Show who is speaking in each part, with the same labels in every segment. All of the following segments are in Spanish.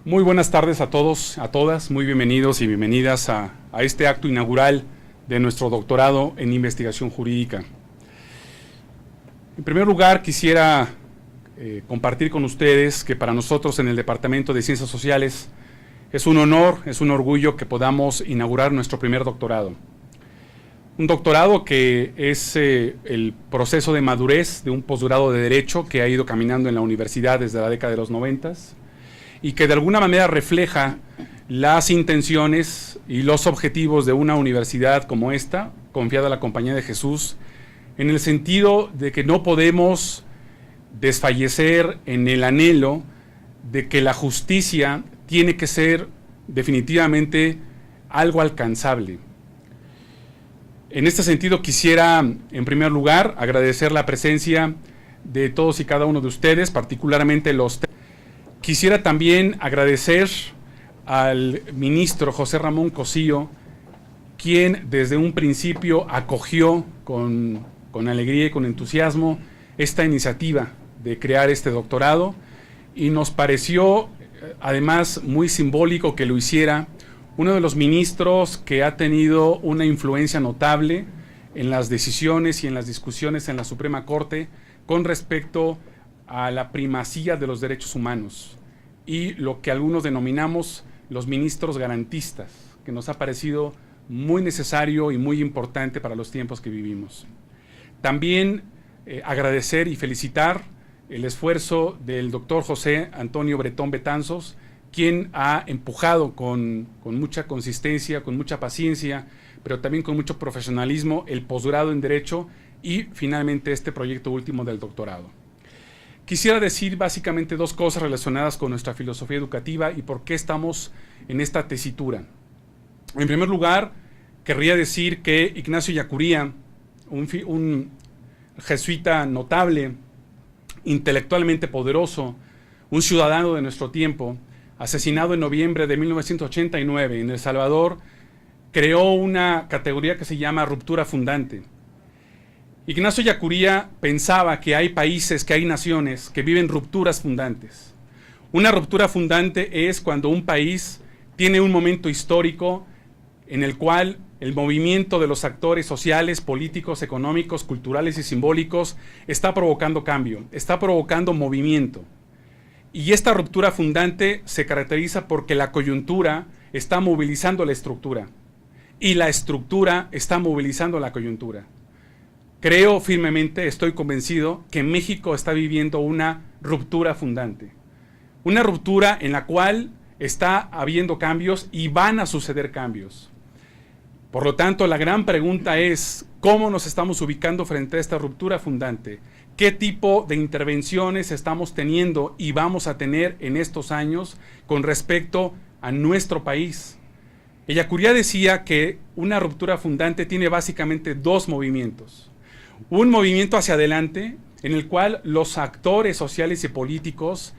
Speaker 1: Muy buenas tardes a todos, a todas, muy bienvenidos y bienvenidas a este acto inaugural de nuestro doctorado en investigación jurídica. En primer lugar, quisiera compartir con ustedes que para nosotros en el Departamento de Ciencias Sociales es un honor, es un orgullo que podamos inaugurar nuestro primer doctorado. Un doctorado que es el proceso de madurez de un posgrado de Derecho que ha ido caminando en la universidad desde la década de los 90 y que de alguna manera refleja las intenciones y los objetivos de una universidad como esta, confiada a la Compañía de Jesús, en el sentido de que no podemos desfallecer en el anhelo de que la justicia tiene que ser definitivamente algo alcanzable. En este sentido quisiera, en primer lugar, agradecer la presencia de todos y cada uno de ustedes, particularmente los... Quisiera también agradecer al ministro José Ramón Cosío, quien desde un principio acogió con alegría y con entusiasmo esta iniciativa de crear este doctorado, y nos pareció además muy simbólico que lo hiciera uno de los ministros que ha tenido una influencia notable en las decisiones y en las discusiones en la Suprema Corte con respecto a la primacía de los derechos humanos y lo que algunos denominamos los ministros garantistas, que nos ha parecido muy necesario y muy importante para los tiempos que vivimos. También agradecer y felicitar el esfuerzo del doctor José Antonio Bretón Betanzos, quien ha empujado con mucha consistencia, con mucha paciencia, pero también con mucho profesionalismo el posgrado en Derecho y finalmente este proyecto último del doctorado. Quisiera decir básicamente dos cosas relacionadas con nuestra filosofía educativa y por qué estamos en esta tesitura. En primer lugar, querría decir que Ignacio Ellacuría, un jesuita notable, intelectualmente poderoso, un ciudadano de nuestro tiempo, asesinado en noviembre de 1989 en El Salvador, creó una categoría que se llama ruptura fundante. Ignacio Ellacuría pensaba que hay países, que hay naciones que viven rupturas fundantes. Una ruptura fundante es cuando un país tiene un momento histórico en el cual el movimiento de los actores sociales, políticos, económicos, culturales y simbólicos está provocando cambio, está provocando movimiento. Y esta ruptura fundante se caracteriza porque la coyuntura está movilizando la estructura y la estructura está movilizando la coyuntura. Creo firmemente, estoy convencido, que México está viviendo una ruptura fundante. Una ruptura en la cual está habiendo cambios y van a suceder cambios. Por lo tanto, la gran pregunta es, ¿cómo nos estamos ubicando frente a esta ruptura fundante? ¿Qué tipo de intervenciones estamos teniendo y vamos a tener en estos años con respecto a nuestro país? Ellacuría decía que una ruptura fundante tiene básicamente dos movimientos. Un movimiento hacia adelante, en el cual los actores sociales y políticos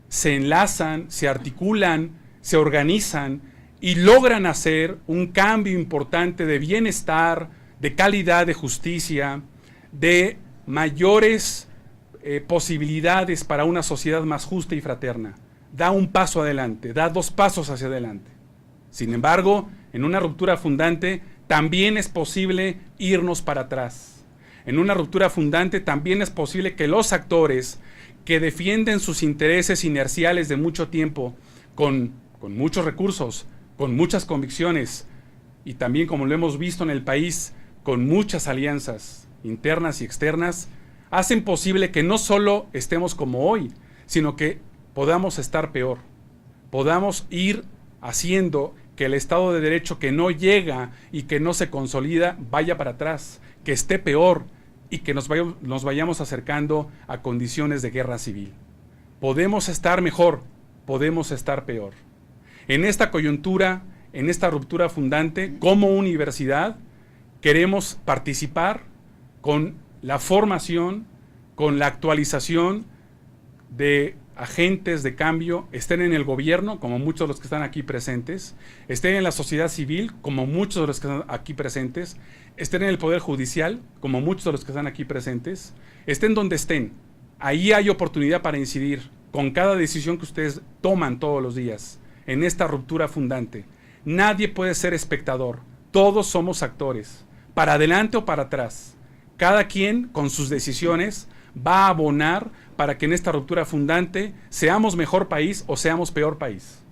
Speaker 1: se enlazan, se articulan, se organizan y logran hacer un cambio importante de bienestar, de calidad, de justicia, de mayores posibilidades para una sociedad más justa y fraterna. Da un paso adelante, da dos pasos hacia adelante. Sin embargo, en una ruptura fundante también es posible irnos para atrás. En una ruptura fundante también es posible que los actores que defienden sus intereses inerciales de mucho tiempo, con muchos recursos, con muchas convicciones y también, como lo hemos visto en el país, con muchas alianzas internas y externas, hacen posible que no solo estemos como hoy, sino que podamos estar peor, podamos ir haciendo que el Estado de Derecho que no llega y que no se consolida vaya para atrás, que esté peor y que nos vayamos acercando a condiciones de guerra civil. Podemos estar mejor, podemos estar peor. En esta coyuntura, en esta ruptura fundante, como universidad, queremos participar con la formación, con la actualización de agentes de cambio, estén en el gobierno, como muchos de los que están aquí presentes, estén en la sociedad civil, como muchos de los que están aquí presentes, estén en el Poder Judicial, como muchos de los que están aquí presentes, estén donde estén. Ahí hay oportunidad para incidir, con cada decisión que ustedes toman todos los días en esta ruptura fundante. Nadie puede ser espectador, todos somos actores, para adelante o para atrás. Cada quien con sus decisiones va a abonar para que en esta ruptura fundante seamos mejor país o seamos peor país.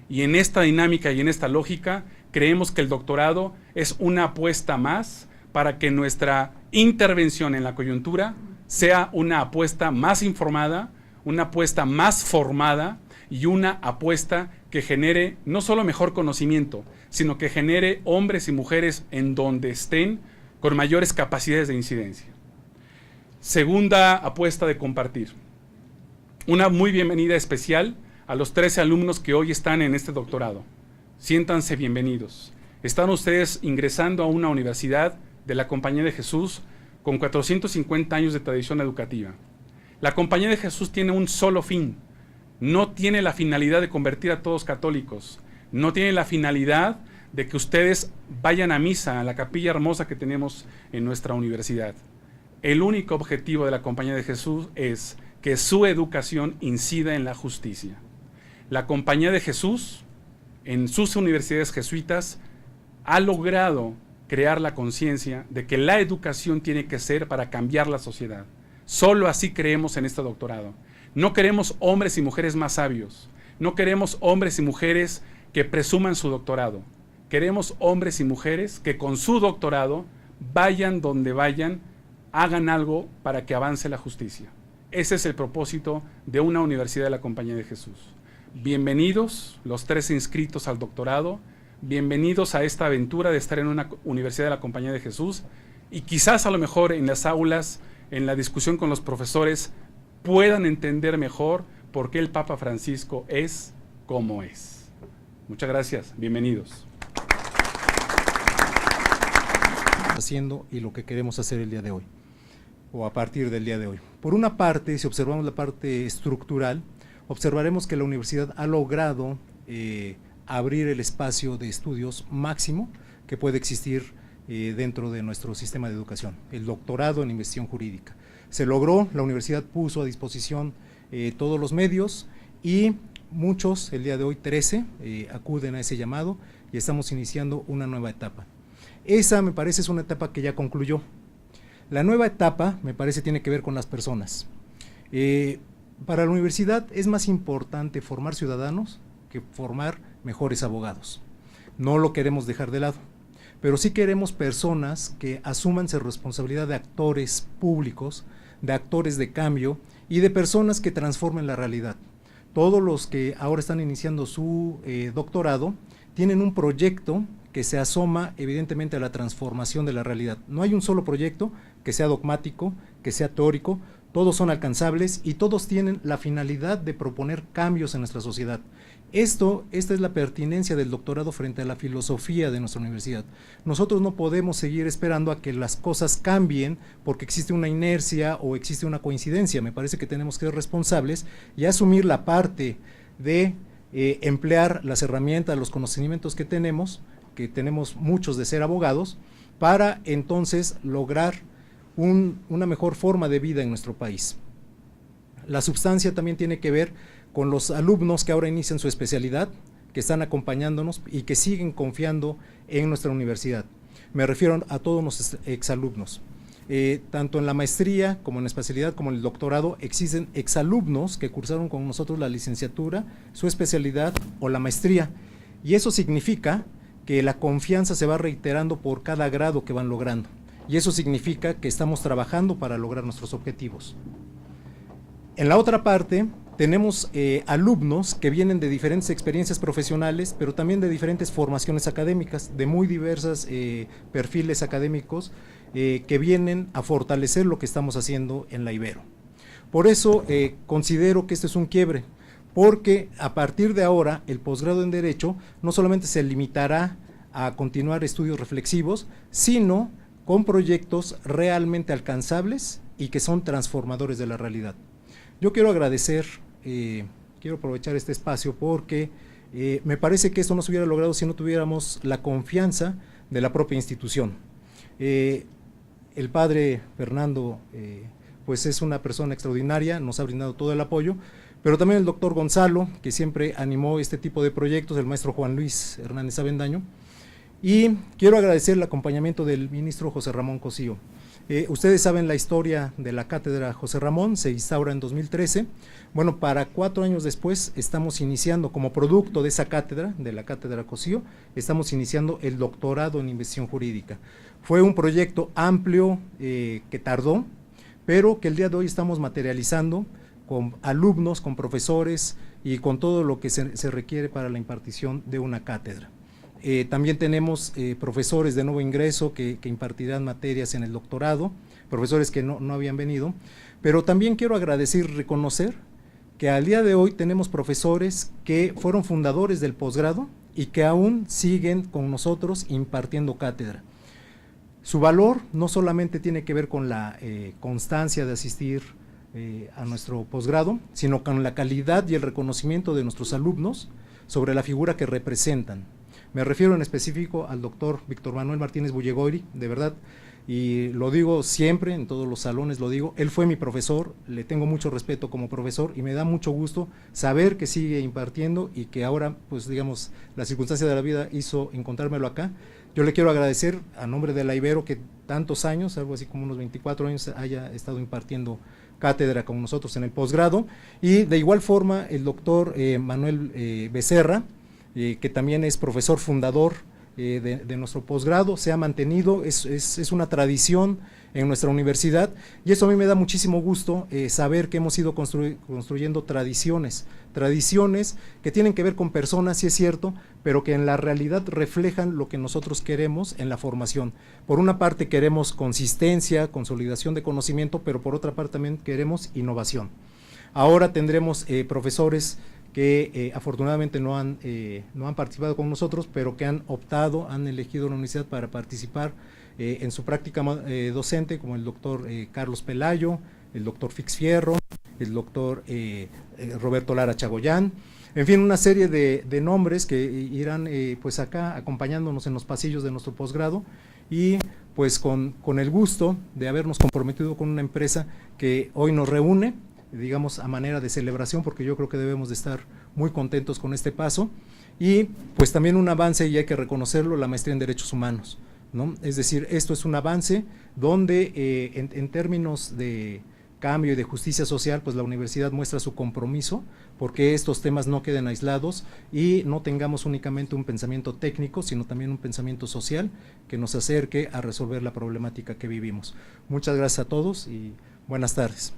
Speaker 1: Y en esta dinámica y en esta lógica creemos que el doctorado es una apuesta más para que nuestra intervención en la coyuntura sea una apuesta más informada, una apuesta más formada y una apuesta que genere no solo mejor conocimiento, sino que genere hombres y mujeres en donde estén con mayores capacidades de incidencia. Segunda apuesta de compartir. Una muy bienvenida especial a los 13 alumnos que hoy están en este doctorado. Siéntanse bienvenidos. Están ustedes ingresando a una universidad de la Compañía de Jesús con 450 años de tradición educativa. La Compañía de Jesús tiene un solo fin. No tiene la finalidad de convertir a todos católicos. No tiene la finalidad de que ustedes vayan a misa, a la capilla hermosa que tenemos en nuestra universidad. El único objetivo de la Compañía de Jesús es que su educación incida en la justicia. La Compañía de Jesús, en sus universidades jesuitas, ha logrado crear la conciencia de que la educación tiene que ser para cambiar la sociedad. Solo así creemos en este doctorado. No queremos hombres y mujeres más sabios. No queremos hombres y mujeres que presuman su doctorado. Queremos hombres y mujeres que con su doctorado vayan donde vayan, hagan algo para que avance la justicia. Ese es el propósito de una universidad de la Compañía de Jesús. Bienvenidos los 13 inscritos al doctorado, bienvenidos a esta aventura de estar en una universidad de la Compañía de Jesús y quizás a lo mejor en las aulas, en la discusión con los profesores, puedan entender mejor por qué el Papa Francisco es como es. Muchas gracias, bienvenidos.
Speaker 2: Haciendo y lo que queremos hacer el día de hoy, o a partir del día de hoy. Por una parte, si observamos la parte estructural, observaremos que la universidad ha logrado abrir el espacio de estudios máximo que puede existir dentro de nuestro sistema de educación, el doctorado en investigación jurídica. Se logró, la universidad puso a disposición todos los medios y muchos, el día de hoy 13, acuden a ese llamado y estamos iniciando una nueva etapa. Esa me parece es una etapa que ya concluyó. La nueva etapa me parece tiene que ver con las personas. Para la universidad es más importante formar ciudadanos que formar mejores abogados. No lo queremos dejar de lado, pero sí queremos personas que asuman su responsabilidad de actores públicos, de actores de cambio y de personas que transformen la realidad. Todos los que ahora están iniciando su doctorado tienen un proyecto que se asoma evidentemente a la transformación de la realidad. No hay un solo proyecto que sea dogmático, que sea teórico, todos son alcanzables y todos tienen la finalidad de proponer cambios en nuestra sociedad. Esta es la pertinencia del doctorado frente a la filosofía de nuestra universidad. Nosotros no podemos seguir esperando a que las cosas cambien porque existe una inercia o existe una coincidencia. Me parece que tenemos que ser responsables y asumir la parte de emplear las herramientas, los conocimientos que tenemos muchos de ser abogados, para entonces lograr una mejor forma de vida en nuestro país. La substancia también tiene que ver con los alumnos que ahora inician su especialidad, que están acompañándonos y que siguen confiando en nuestra universidad. Me refiero a todos los exalumnos. Tanto en la maestría como en la especialidad como en el doctorado existen exalumnos que cursaron con nosotros la licenciatura, su especialidad o la maestría, y eso significa que la confianza se va reiterando por cada grado que van logrando, y eso significa que estamos trabajando para lograr nuestros objetivos. En la otra parte tenemos alumnos que vienen de diferentes experiencias profesionales, pero también de diferentes formaciones académicas, de muy diversos perfiles académicos que vienen a fortalecer lo que estamos haciendo en la Ibero. Por eso considero que este es un quiebre, porque a partir de ahora el posgrado en Derecho no solamente se limitará a continuar estudios reflexivos, sino con proyectos realmente alcanzables y que son transformadores de la realidad. Yo quiero agradecer, quiero aprovechar este espacio porque me parece que esto no se hubiera logrado si no tuviéramos la confianza de la propia institución. El padre Fernando pues es una persona extraordinaria, nos ha brindado todo el apoyo, pero también el doctor Gonzalo, que siempre animó este tipo de proyectos, el maestro Juan Luis Hernández Avendaño, y quiero agradecer el acompañamiento del ministro José Ramón Cosío. Ustedes saben la historia de la cátedra José Ramón, se instaura en 2013. Bueno, para 4 años después estamos iniciando, como producto de esa cátedra, de la cátedra Cosío, estamos iniciando el doctorado en investigación jurídica. Fue un proyecto amplio que tardó, pero que el día de hoy estamos materializando con alumnos, con profesores y con todo lo que se requiere para la impartición de una cátedra. También tenemos profesores de nuevo ingreso que impartirán materias en el doctorado, profesores que no habían venido, pero también quiero agradecer y reconocer que al día de hoy tenemos profesores que fueron fundadores del posgrado y que aún siguen con nosotros impartiendo cátedra. Su valor no solamente tiene que ver con la constancia de asistir a nuestro posgrado, sino con la calidad y el reconocimiento de nuestros alumnos sobre la figura que representan. Me refiero en específico al doctor Víctor Manuel Martínez Bullegoiri, de verdad, y lo digo siempre, en todos los salones lo digo, él fue mi profesor, le tengo mucho respeto como profesor y me da mucho gusto saber que sigue impartiendo y que ahora, pues digamos, la circunstancia de la vida hizo encontrármelo acá. Yo le quiero agradecer a nombre de la Ibero que tantos años, algo así como unos 24 años, haya estado impartiendo cátedra con nosotros en el posgrado, y de igual forma el doctor Manuel Becerra, que también es profesor fundador de nuestro posgrado, se ha mantenido, es una tradición en nuestra universidad, y eso a mí me da muchísimo gusto saber que hemos ido construyendo tradiciones que tienen que ver con personas, sí es cierto, pero que en la realidad reflejan lo que nosotros queremos en la formación. Por una parte queremos consistencia, consolidación de conocimiento, pero por otra parte también queremos innovación. Ahora tendremos profesores que afortunadamente no han participado con nosotros, pero que han elegido la universidad para participar en su práctica docente, como el doctor Carlos Pelayo, el doctor Fix Fierro, el doctor Roberto Lara Chagoyán, en fin, una serie de nombres que irán pues acá acompañándonos en los pasillos de nuestro posgrado, y pues con el gusto de habernos comprometido con una empresa que hoy nos reúne, digamos a manera de celebración, porque yo creo que debemos de estar muy contentos con este paso, y pues también un avance, y hay que reconocerlo, la maestría en Derechos Humanos, ¿no? Es decir, esto es un avance donde en términos de cambio y de justicia social, pues la universidad muestra su compromiso porque estos temas no queden aislados y no tengamos únicamente un pensamiento técnico, sino también un pensamiento social que nos acerque a resolver la problemática que vivimos. Muchas gracias a todos y buenas tardes.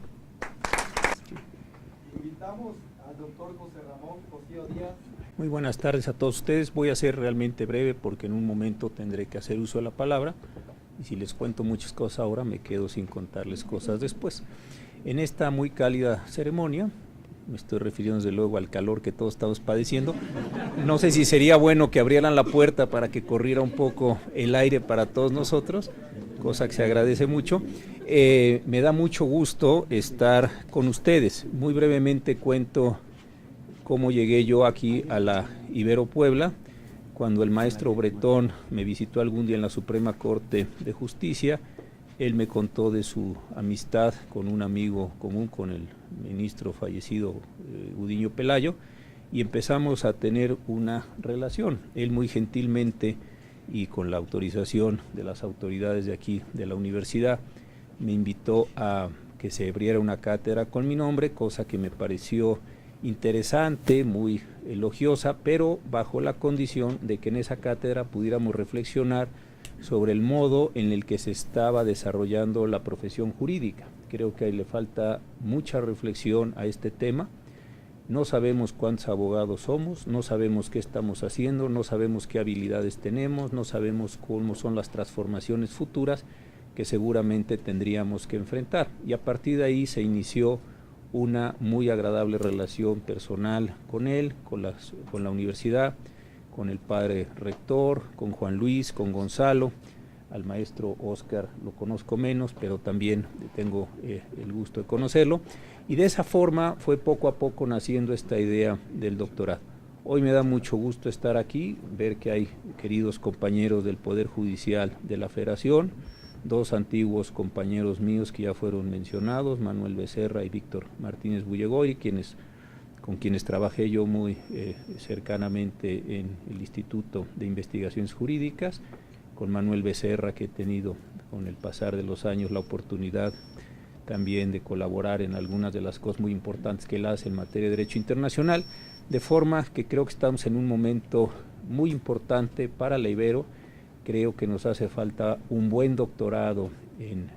Speaker 3: Invitamos al doctor José Ramón Cosío Díaz.
Speaker 4: Muy buenas tardes a todos ustedes. Voy a ser realmente breve porque en un momento tendré que hacer uso de la palabra, y si les cuento muchas cosas ahora me quedo sin contarles cosas después. En esta muy cálida ceremonia, me estoy refiriendo desde luego al calor que todos estamos padeciendo, no sé si sería bueno que abrieran la puerta para que corriera un poco el aire para todos nosotros, cosa que se agradece mucho. Me da mucho gusto estar con ustedes. Muy brevemente cuento cómo llegué yo aquí a la Ibero Puebla. Cuando el maestro Bretón me visitó algún día en la Suprema Corte de Justicia, él me contó de su amistad con un amigo común, con el ministro fallecido Gudiño Pelayo, y empezamos a tener una relación. Él muy gentilmente y con la autorización de las autoridades de aquí de la universidad me invitó a que se abriera una cátedra con mi nombre, cosa que me pareció interesante, muy elogiosa, pero bajo la condición de que en esa cátedra pudiéramos reflexionar sobre el modo en el que se estaba desarrollando la profesión jurídica. Creo que ahí le falta mucha reflexión a este tema. No sabemos cuántos abogados somos, no sabemos qué estamos haciendo, no sabemos qué habilidades tenemos, no sabemos cómo son las transformaciones futuras que seguramente tendríamos que enfrentar. Y a partir de ahí se inició una muy agradable relación personal con él, con la universidad, con el padre rector, con Juan Luis, con Gonzalo. Al maestro Óscar lo conozco menos, pero también tengo el gusto de conocerlo. Y de esa forma fue poco a poco naciendo esta idea del doctorado. Hoy me da mucho gusto estar aquí, ver que hay queridos compañeros del Poder Judicial de la Federación, dos antiguos compañeros míos que ya fueron mencionados, Manuel Becerra y Víctor Martínez Bullegoiri, quienes con quienes trabajé yo muy cercanamente en el Instituto de Investigaciones Jurídicas, con Manuel Becerra, que he tenido con el pasar de los años la oportunidad también de colaborar en algunas de las cosas muy importantes que él hace en materia de derecho internacional, de forma que creo que estamos en un momento muy importante para la Ibero. Creo que nos hace falta un buen doctorado en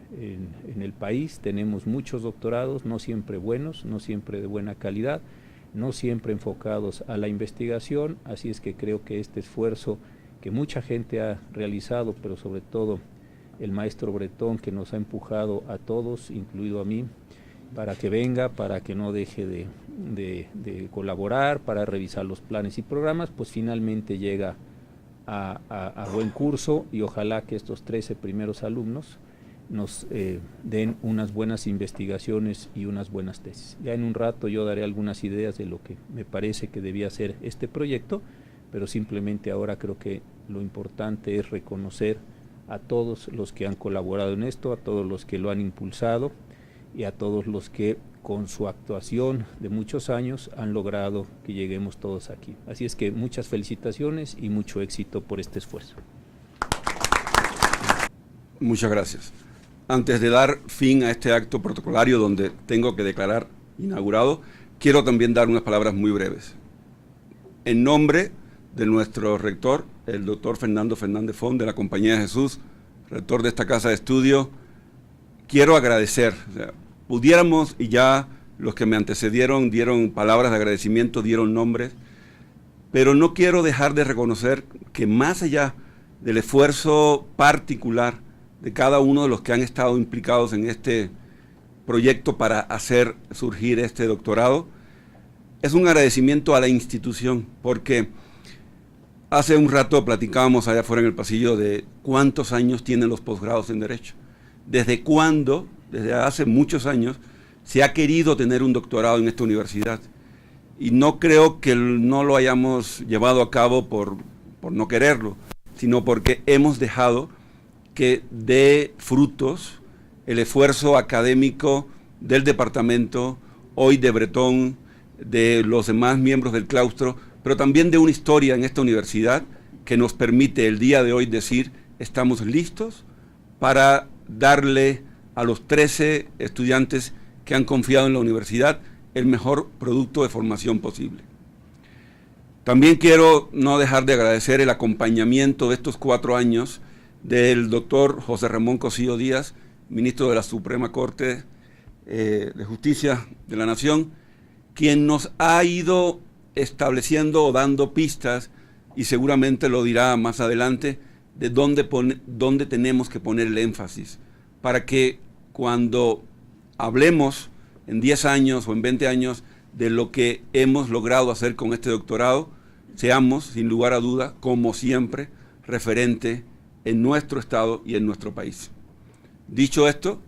Speaker 4: el país. Tenemos muchos doctorados, no siempre buenos, no siempre de buena calidad, no siempre enfocados a la investigación, así es que creo que este esfuerzo que mucha gente ha realizado, pero sobre todo el maestro Bretón, que nos ha empujado a todos, incluido a mí, para que venga, para que no deje de colaborar, para revisar los planes y programas, pues finalmente llega a buen curso, y ojalá que estos 13 primeros alumnos nos den unas buenas investigaciones y unas buenas tesis. Ya en un rato yo daré algunas ideas de lo que me parece que debía ser este proyecto, pero simplemente ahora creo que lo importante es reconocer a todos los que han colaborado en esto, a todos los que lo han impulsado y a todos los que con su actuación de muchos años han logrado que lleguemos todos aquí. Así es que muchas felicitaciones y mucho éxito por este esfuerzo.
Speaker 5: Muchas gracias. Antes de dar fin a este acto protocolario donde tengo que declarar inaugurado, quiero también dar unas palabras muy breves. En nombre de nuestro rector, el doctor Fernando Fernández Font, de la Compañía de Jesús, rector de esta casa de estudio, quiero agradecer. Pudiéramos, y ya los que me antecedieron dieron palabras de agradecimiento, dieron nombres, pero no quiero dejar de reconocer que más allá del esfuerzo particular de cada uno de los que han estado implicados en este proyecto para hacer surgir este doctorado, es un agradecimiento a la institución, porque hace un rato platicábamos allá afuera en el pasillo de cuántos años tienen los posgrados en Derecho. ¿Desde cuándo? Desde hace muchos años se ha querido tener un doctorado en esta universidad. Y no creo que no lo hayamos llevado a cabo por no quererlo, sino porque hemos dejado que dé frutos el esfuerzo académico del departamento, hoy de Bretón, de los demás miembros del claustro, pero también de una historia en esta universidad que nos permite el día de hoy decir: estamos listos para darle a los 13 estudiantes que han confiado en la universidad el mejor producto de formación posible. También quiero no dejar de agradecer el acompañamiento de estos 4 años del doctor José Ramón Cosío Díaz, ministro de la Suprema Corte de Justicia de la Nación, quien nos ha ido estableciendo o dando pistas, y seguramente lo dirá más adelante, de dónde tenemos que poner el énfasis, para que cuando hablemos en 10 años o en 20 años de lo que hemos logrado hacer con este doctorado, seamos, sin lugar a duda, como siempre, referente en nuestro estado y en nuestro país. Dicho esto,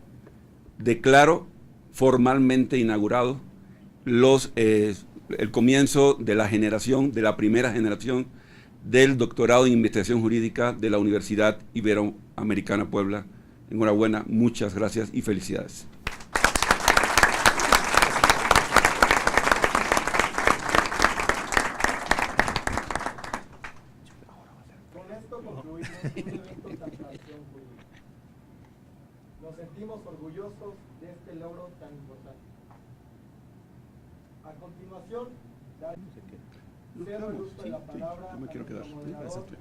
Speaker 5: declaro formalmente inaugurado el comienzo de la primera generación del doctorado en investigación jurídica de la Universidad Iberoamericana Puebla. Enhorabuena, muchas gracias y felicidades.
Speaker 3: Con esto concluimos un evento tan tradición jurídica. Nos sentimos orgullosos de este logro tan importante. A continuación, cedo el uso de la palabra
Speaker 5: no me quiero quedar.
Speaker 3: al moderador, doctor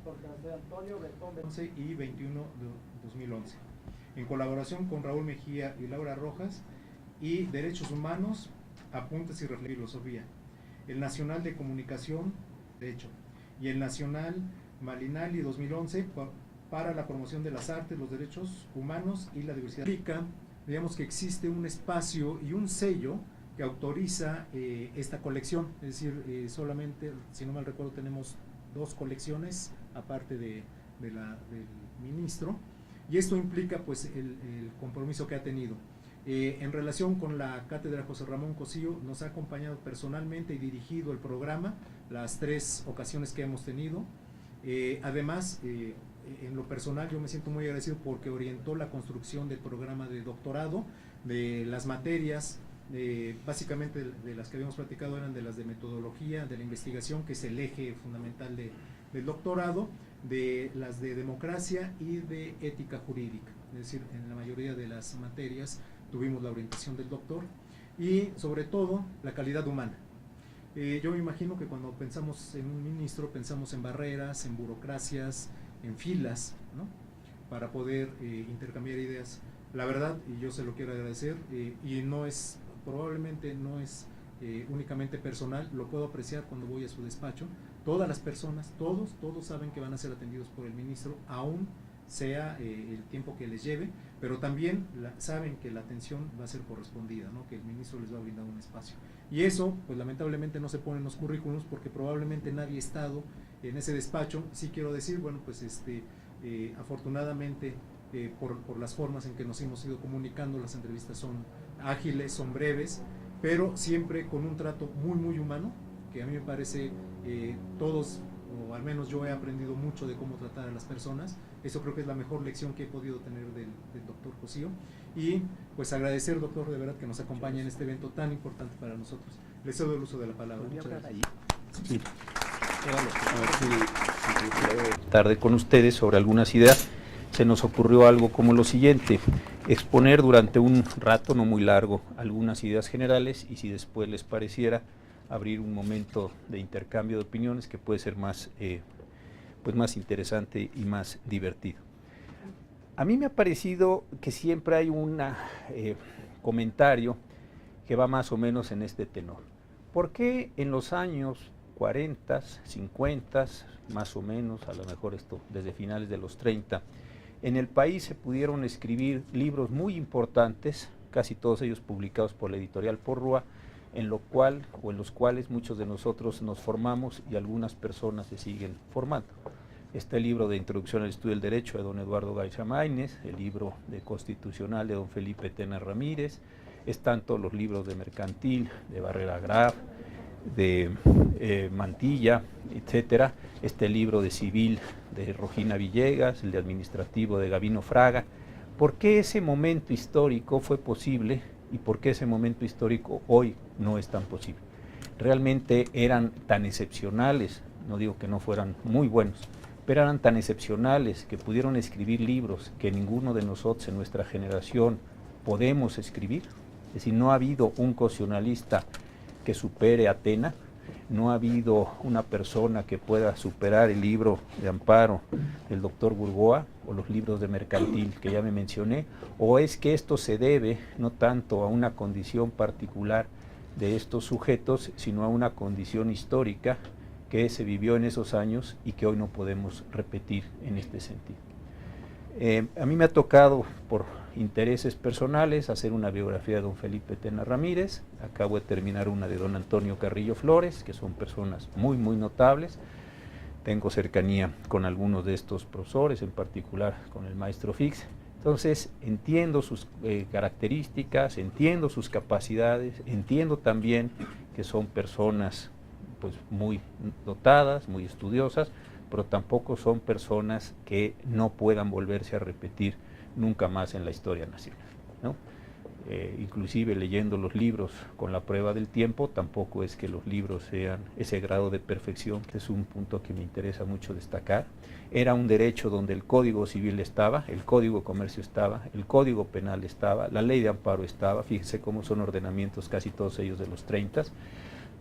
Speaker 3: José Antonio Bretón
Speaker 2: 11 y 21 de 2011, en colaboración con Raúl Mejía y Laura Rojas, y Derechos Humanos, Apuntes y Filosofía, el Nacional de Comunicación, Derecho, y el Nacional Malinali 2011 para la promoción de las artes, los derechos humanos y la diversidad. Digamos que existe un espacio y un sello que autoriza esta colección, es decir, solamente, si no mal recuerdo, tenemos 2 colecciones, aparte del ministro, y esto implica pues el compromiso que ha tenido. En relación con la cátedra José Ramón Cosío, nos ha acompañado personalmente y dirigido el programa las 3 ocasiones que hemos tenido. Además, en lo personal yo me siento muy agradecido porque orientó la construcción del programa de doctorado, de las materias básicamente de las que habíamos platicado eran de las de metodología, de la investigación, que es el eje fundamental del doctorado, de las de democracia y de ética jurídica. Es decir, en la mayoría de las materias tuvimos la orientación del doctor y sobre todo la calidad humana. Yo me imagino que cuando pensamos en un ministro pensamos en barreras, en burocracias, en filas, ¿no?, para poder intercambiar ideas. La verdad, y yo se lo quiero agradecer, y probablemente no es únicamente personal, lo puedo apreciar cuando voy a su despacho. Todas las personas, todos saben que van a ser atendidos por el ministro, aún sea el tiempo que les lleve, pero también saben que la atención va a ser correspondida, ¿no?, que el ministro les va a brindar un espacio. Y eso, pues lamentablemente no se pone en los currículums porque probablemente nadie ha estado en ese despacho. Sí quiero decir, bueno, pues afortunadamente por las formas en que nos hemos ido comunicando, las entrevistas son ágiles, son breves, pero siempre con un trato muy humano, que a mí me parece todos, o al menos yo he aprendido mucho de cómo tratar a las personas. Eso creo que es la mejor lección que he podido tener del doctor Cosío. Y pues agradecer, doctor, de verdad que nos acompañe en este evento tan importante para nosotros. Le cedo el uso de la palabra. Muchas gracias.
Speaker 4: Sí. Tarde con ustedes sobre algunas ideas. Se nos ocurrió algo como lo siguiente: exponer durante un rato no muy largo algunas ideas generales y, si después les pareciera, abrir un momento de intercambio de opiniones que puede ser más interesante y más divertido. A mí me ha parecido que siempre hay un comentario que va más o menos en este tenor. ¿Por qué en los años 40, 50, más o menos, a lo mejor esto desde finales de los 30, en el país se pudieron escribir libros muy importantes, casi todos ellos publicados por la editorial Porrúa, en los cuales muchos de nosotros nos formamos y algunas personas se siguen formando? Está el libro de Introducción al Estudio del Derecho de don Eduardo García Maínez, el libro de Constitucional de don Felipe Tena Ramírez, están todos los libros de Mercantil, de Barrera Graf, de Mantilla, etcétera. Este libro de Civil de Rogina Villegas, el de Administrativo de Gavino Fraga. ¿Por qué ese momento histórico fue posible y por qué ese momento histórico hoy no es tan posible? Realmente eran tan excepcionales, no digo que no fueran muy buenos, pero eran tan excepcionales que pudieron escribir libros que ninguno de nosotros en nuestra generación podemos escribir. Es decir, no ha habido un constitucionalista que supere a Tena, no ha habido una persona que pueda superar el libro de Amparo del doctor Burgoa o los libros de Mercantil que ya me mencioné. ¿O es que esto se debe no tanto a una condición particular de estos sujetos, sino a una condición histórica que se vivió en esos años y que hoy no podemos repetir en este sentido? A mí me ha tocado, por intereses personales, hacer una biografía de don Felipe Tena Ramírez. Acabo de terminar una de don Antonio Carrillo Flores, que son personas muy notables. Tengo cercanía con algunos de estos profesores, en particular con el maestro Fix. Entonces entiendo sus características, entiendo sus capacidades, entiendo también que son personas pues muy dotadas, muy estudiosas, pero tampoco son personas que no puedan volverse a repetir nunca más en la historia nacional, ¿no? Inclusive leyendo los libros con la prueba del tiempo, tampoco es que los libros sean ese grado de perfección, que es un punto que me interesa mucho destacar. Era un derecho donde el Código Civil estaba, el Código de Comercio estaba, el Código Penal estaba, la Ley de Amparo estaba, fíjense cómo son ordenamientos casi todos ellos de los 30,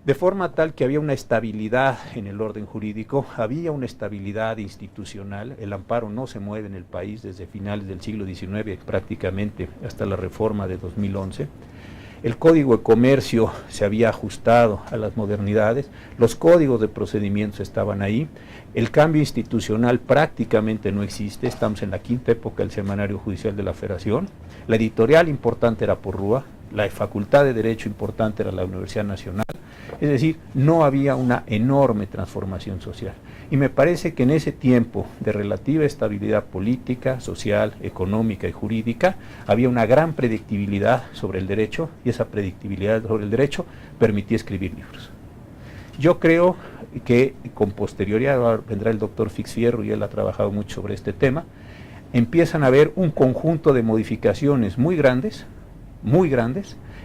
Speaker 4: de forma tal que había una estabilidad en el orden jurídico, había una estabilidad institucional. El amparo no se mueve en el país desde finales del siglo XIX prácticamente hasta la reforma de 2011. El Código de Comercio se había ajustado a las modernidades, los códigos de procedimientos estaban ahí, el cambio institucional prácticamente no existe, estamos en la quinta época del Semanario Judicial de la Federación, la editorial importante era Porrúa, la facultad de Derecho importante era la Universidad Nacional. Es decir, no había una enorme transformación social. Y me parece que en ese tiempo de relativa estabilidad política, social, económica y jurídica, había una gran predictibilidad sobre el derecho, y esa predictibilidad sobre el derecho permitía escribir libros. Yo creo que con posterioridad, vendrá el doctor Fix Fierro, y él ha trabajado mucho sobre este tema, empiezan a haber un conjunto de modificaciones muy grandes,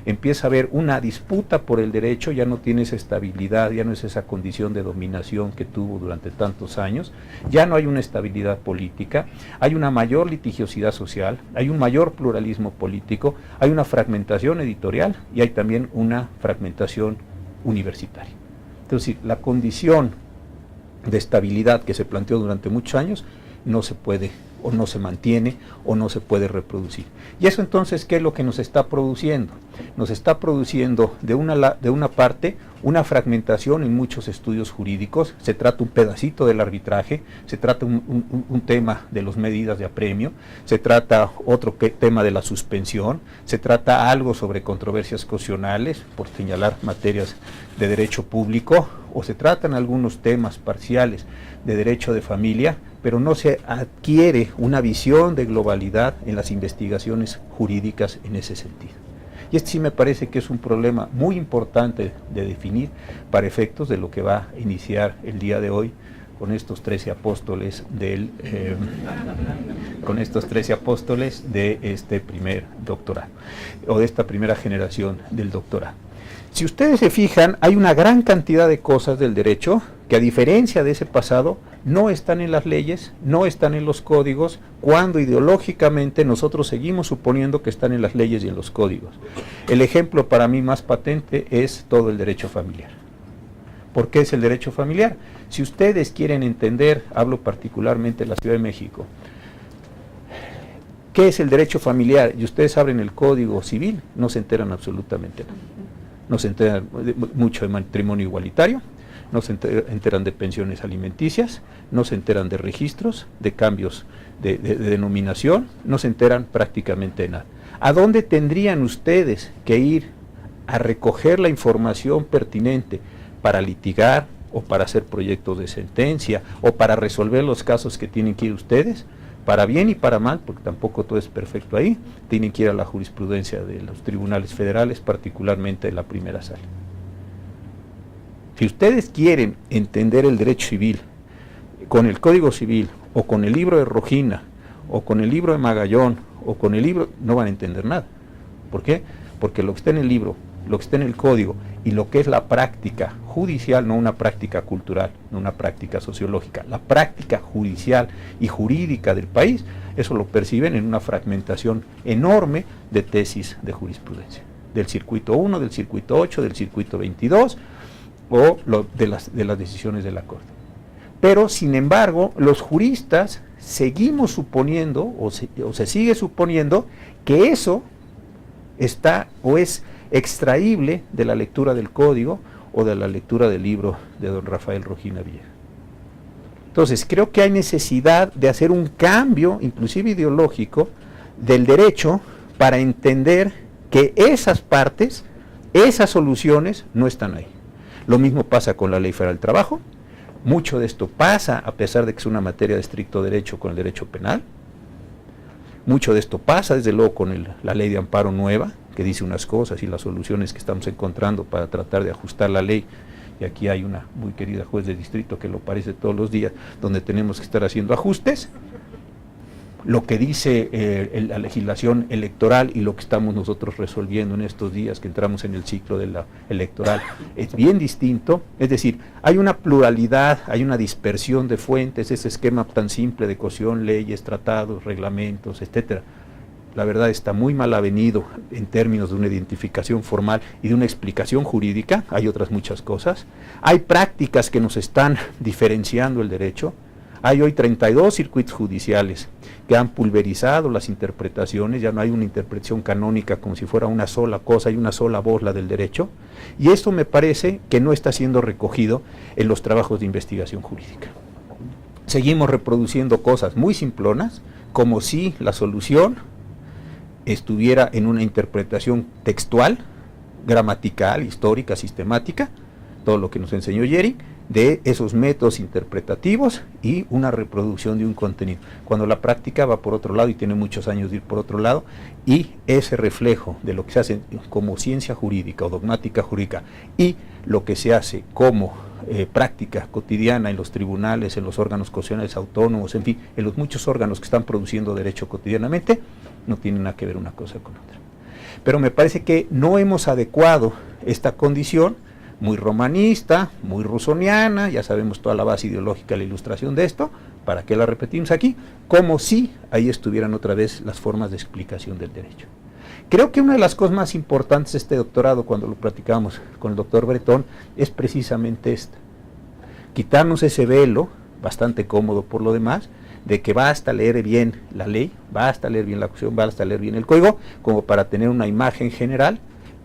Speaker 4: empieza a haber una disputa por el derecho, ya no tiene esa estabilidad, ya no es esa condición de dominación que tuvo durante tantos años, ya no hay una estabilidad política, hay una mayor litigiosidad social, hay un mayor pluralismo político, hay una fragmentación editorial y hay también una fragmentación universitaria. Entonces, la condición de estabilidad que se planteó durante muchos años no se puede, o no se mantiene, o no se puede reproducir. Y eso entonces, ¿qué es lo que nos está produciendo? Nos está produciendo de una parte una fragmentación en muchos estudios jurídicos, se trata un pedacito del arbitraje, se trata un tema de las medidas de apremio, se trata otro tema de la suspensión, se trata algo sobre controversias constitucionales, por señalar materias de derecho público, o se tratan algunos temas parciales de derecho de familia, pero no se adquiere una visión de globalidad en las investigaciones jurídicas en ese sentido. Y este sí me parece que es un problema muy importante de definir para efectos de lo que va a iniciar el día de hoy con estos 13 apóstoles de este primer doctorado, o de esta primera generación del doctorado. Si ustedes se fijan, hay una gran cantidad de cosas del derecho que, a diferencia de ese pasado, no están en las leyes, no están en los códigos, cuando ideológicamente nosotros seguimos suponiendo que están en las leyes y en los códigos. El ejemplo para mí más patente es todo el derecho familiar. ¿Por qué es el derecho familiar? Si ustedes quieren entender, hablo particularmente de la Ciudad de México, ¿qué es el derecho familiar? Y ustedes abren el Código Civil, no se enteran absolutamente nada. No se enteran mucho de matrimonio igualitario, no se enteran de pensiones alimenticias, no se enteran de registros, de cambios de denominación, no se enteran prácticamente de nada. ¿A dónde tendrían ustedes que ir a recoger la información pertinente para litigar o para hacer proyectos de sentencia o para resolver los casos que tienen que ir ustedes? Para bien y para mal, porque tampoco todo es perfecto ahí, tienen que ir a la jurisprudencia de los tribunales federales, particularmente de la primera sala. Si ustedes quieren entender el derecho civil con el Código Civil, o con el libro de Rojina, o con el libro de Magallón, o con el libro, no van a entender nada. ¿Por qué? Porque lo que está en el libro, lo que está en el código, y lo que es la práctica judicial, no una práctica cultural, no una práctica sociológica, la práctica judicial y jurídica del país, eso lo perciben en una fragmentación enorme de tesis de jurisprudencia, del circuito 1, del circuito 8, del circuito 22, o de las decisiones de la Corte. Pero, sin embargo, los juristas seguimos suponiendo, o se sigue suponiendo, que eso está o es extraíble de la lectura del código o de la lectura del libro de don Rafael Rojina Villegas. Entonces, creo que hay necesidad de hacer un cambio, inclusive ideológico, del derecho para entender que esas partes, esas soluciones no están ahí. Lo mismo pasa con la Ley Federal del Trabajo, mucho de esto pasa, a pesar de que es una materia de estricto derecho, con el derecho penal. Mucho de esto pasa, desde luego, con la ley de amparo nueva, que dice unas cosas, y las soluciones que estamos encontrando para tratar de ajustar la ley. Y aquí hay una muy querida juez de distrito que lo parece todos los días, donde tenemos que estar haciendo ajustes. Lo que dice la legislación electoral y lo que estamos nosotros resolviendo en estos días que entramos en el ciclo de la electoral es bien distinto. Es decir, hay una pluralidad, hay una dispersión de fuentes, ese esquema tan simple de cohesión, leyes, tratados, reglamentos, etcétera. La verdad está muy mal avenido en términos de una identificación formal y de una explicación jurídica. Hay otras muchas cosas. Hay prácticas que nos están diferenciando el derecho. Hay hoy 32 circuitos judiciales que han pulverizado las interpretaciones, ya no hay una interpretación canónica como si fuera una sola cosa y una sola voz la del derecho, y esto me parece que no está siendo recogido en los trabajos de investigación jurídica. Seguimos reproduciendo cosas muy simplonas, como si la solución estuviera en una interpretación textual, gramatical, histórica, sistemática, todo lo que nos enseñó Yering, de esos métodos interpretativos y una reproducción de un contenido, cuando la práctica va por otro lado y tiene muchos años de ir por otro lado, y ese reflejo de lo que se hace como ciencia jurídica o dogmática jurídica y lo que se hace como práctica cotidiana en los tribunales, en los órganos constitucionales autónomos, en fin, en los muchos órganos que están produciendo derecho cotidianamente, no tienen nada que ver una cosa con otra. Pero me parece que no hemos adecuado esta condición, muy romanista, muy rusoniana, ya sabemos toda la base ideológica, la ilustración de esto, ¿para qué la repetimos aquí? Como si ahí estuvieran otra vez las formas de explicación del derecho. Creo que una de las cosas más importantes de este doctorado, cuando lo platicamos con el doctor Bretón, es precisamente esta. Quitarnos ese velo, bastante cómodo por lo demás, de que basta leer bien la ley, basta leer bien la Constitución, basta leer bien el código, como para tener una imagen general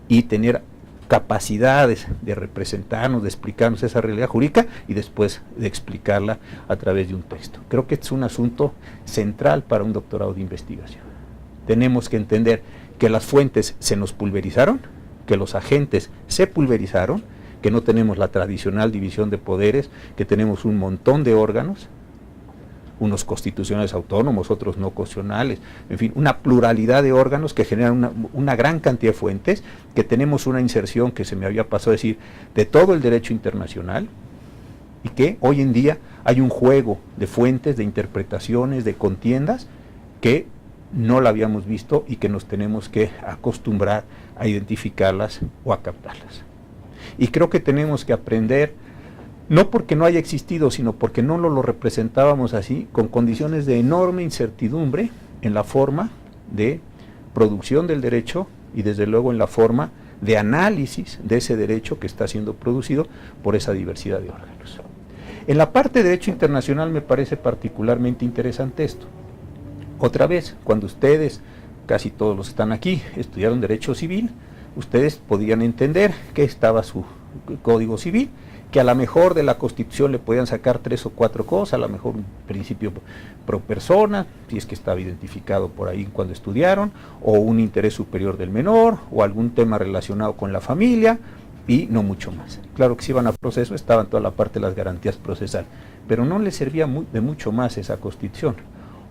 Speaker 4: y tener capacidades de representarnos, de explicarnos esa realidad jurídica y después de explicarla a través de un texto. Creo que es un asunto central para un doctorado de investigación. Tenemos que entender que las fuentes se nos pulverizaron, que los agentes se pulverizaron, que no tenemos la tradicional división de poderes, que tenemos un montón de órganos, unos constitucionales autónomos, otros no constitucionales, en fin, una pluralidad de órganos que generan una gran cantidad de fuentes, que tenemos una inserción que se me había pasado a decir, de todo el derecho internacional, y que hoy en día hay un juego de fuentes, de interpretaciones, de contiendas, que no la habíamos visto y que nos tenemos que acostumbrar a identificarlas o a captarlas. Y creo que tenemos que aprender, no porque no haya existido, sino porque no lo representábamos así, con condiciones de enorme incertidumbre en la forma de producción del derecho y desde luego en la forma de análisis de ese derecho que está siendo producido por esa diversidad de órganos. En la parte de derecho internacional me parece particularmente interesante esto. Otra vez, cuando ustedes, casi todos los que están aquí, estudiaron derecho civil, ustedes podían entender que estaba su Código Civil, que a lo mejor de la Constitución le podían sacar 3 o 4 cosas, a lo mejor un principio pro persona, si es que estaba identificado por ahí cuando estudiaron, o un interés superior del menor, o algún tema relacionado con la familia, y no mucho más. Claro que si iban a proceso, estaban toda la parte de las garantías procesales, pero no les servía de mucho más esa Constitución.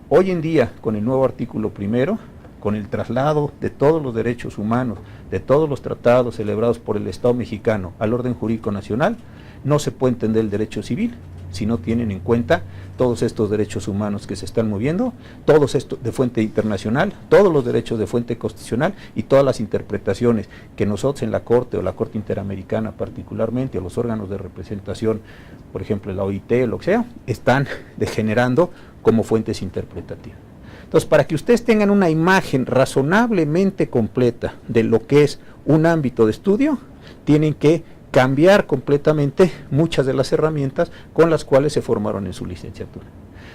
Speaker 4: Hoy en día, con el nuevo artículo 1, con el traslado de todos los derechos humanos, de todos los tratados celebrados por el Estado mexicano al orden jurídico nacional, no se puede entender el derecho civil si no tienen en cuenta todos estos derechos humanos que se están moviendo, todos estos de fuente internacional, todos los derechos de fuente constitucional y todas las interpretaciones que nosotros en la Corte o la Corte Interamericana particularmente, o los órganos de representación, por ejemplo la OIT, lo que sea, están degenerando como fuentes interpretativas. Entonces, para que ustedes tengan una imagen razonablemente completa de lo que es un ámbito de estudio, tienen que cambiar completamente muchas de las herramientas con las cuales se formaron en su licenciatura.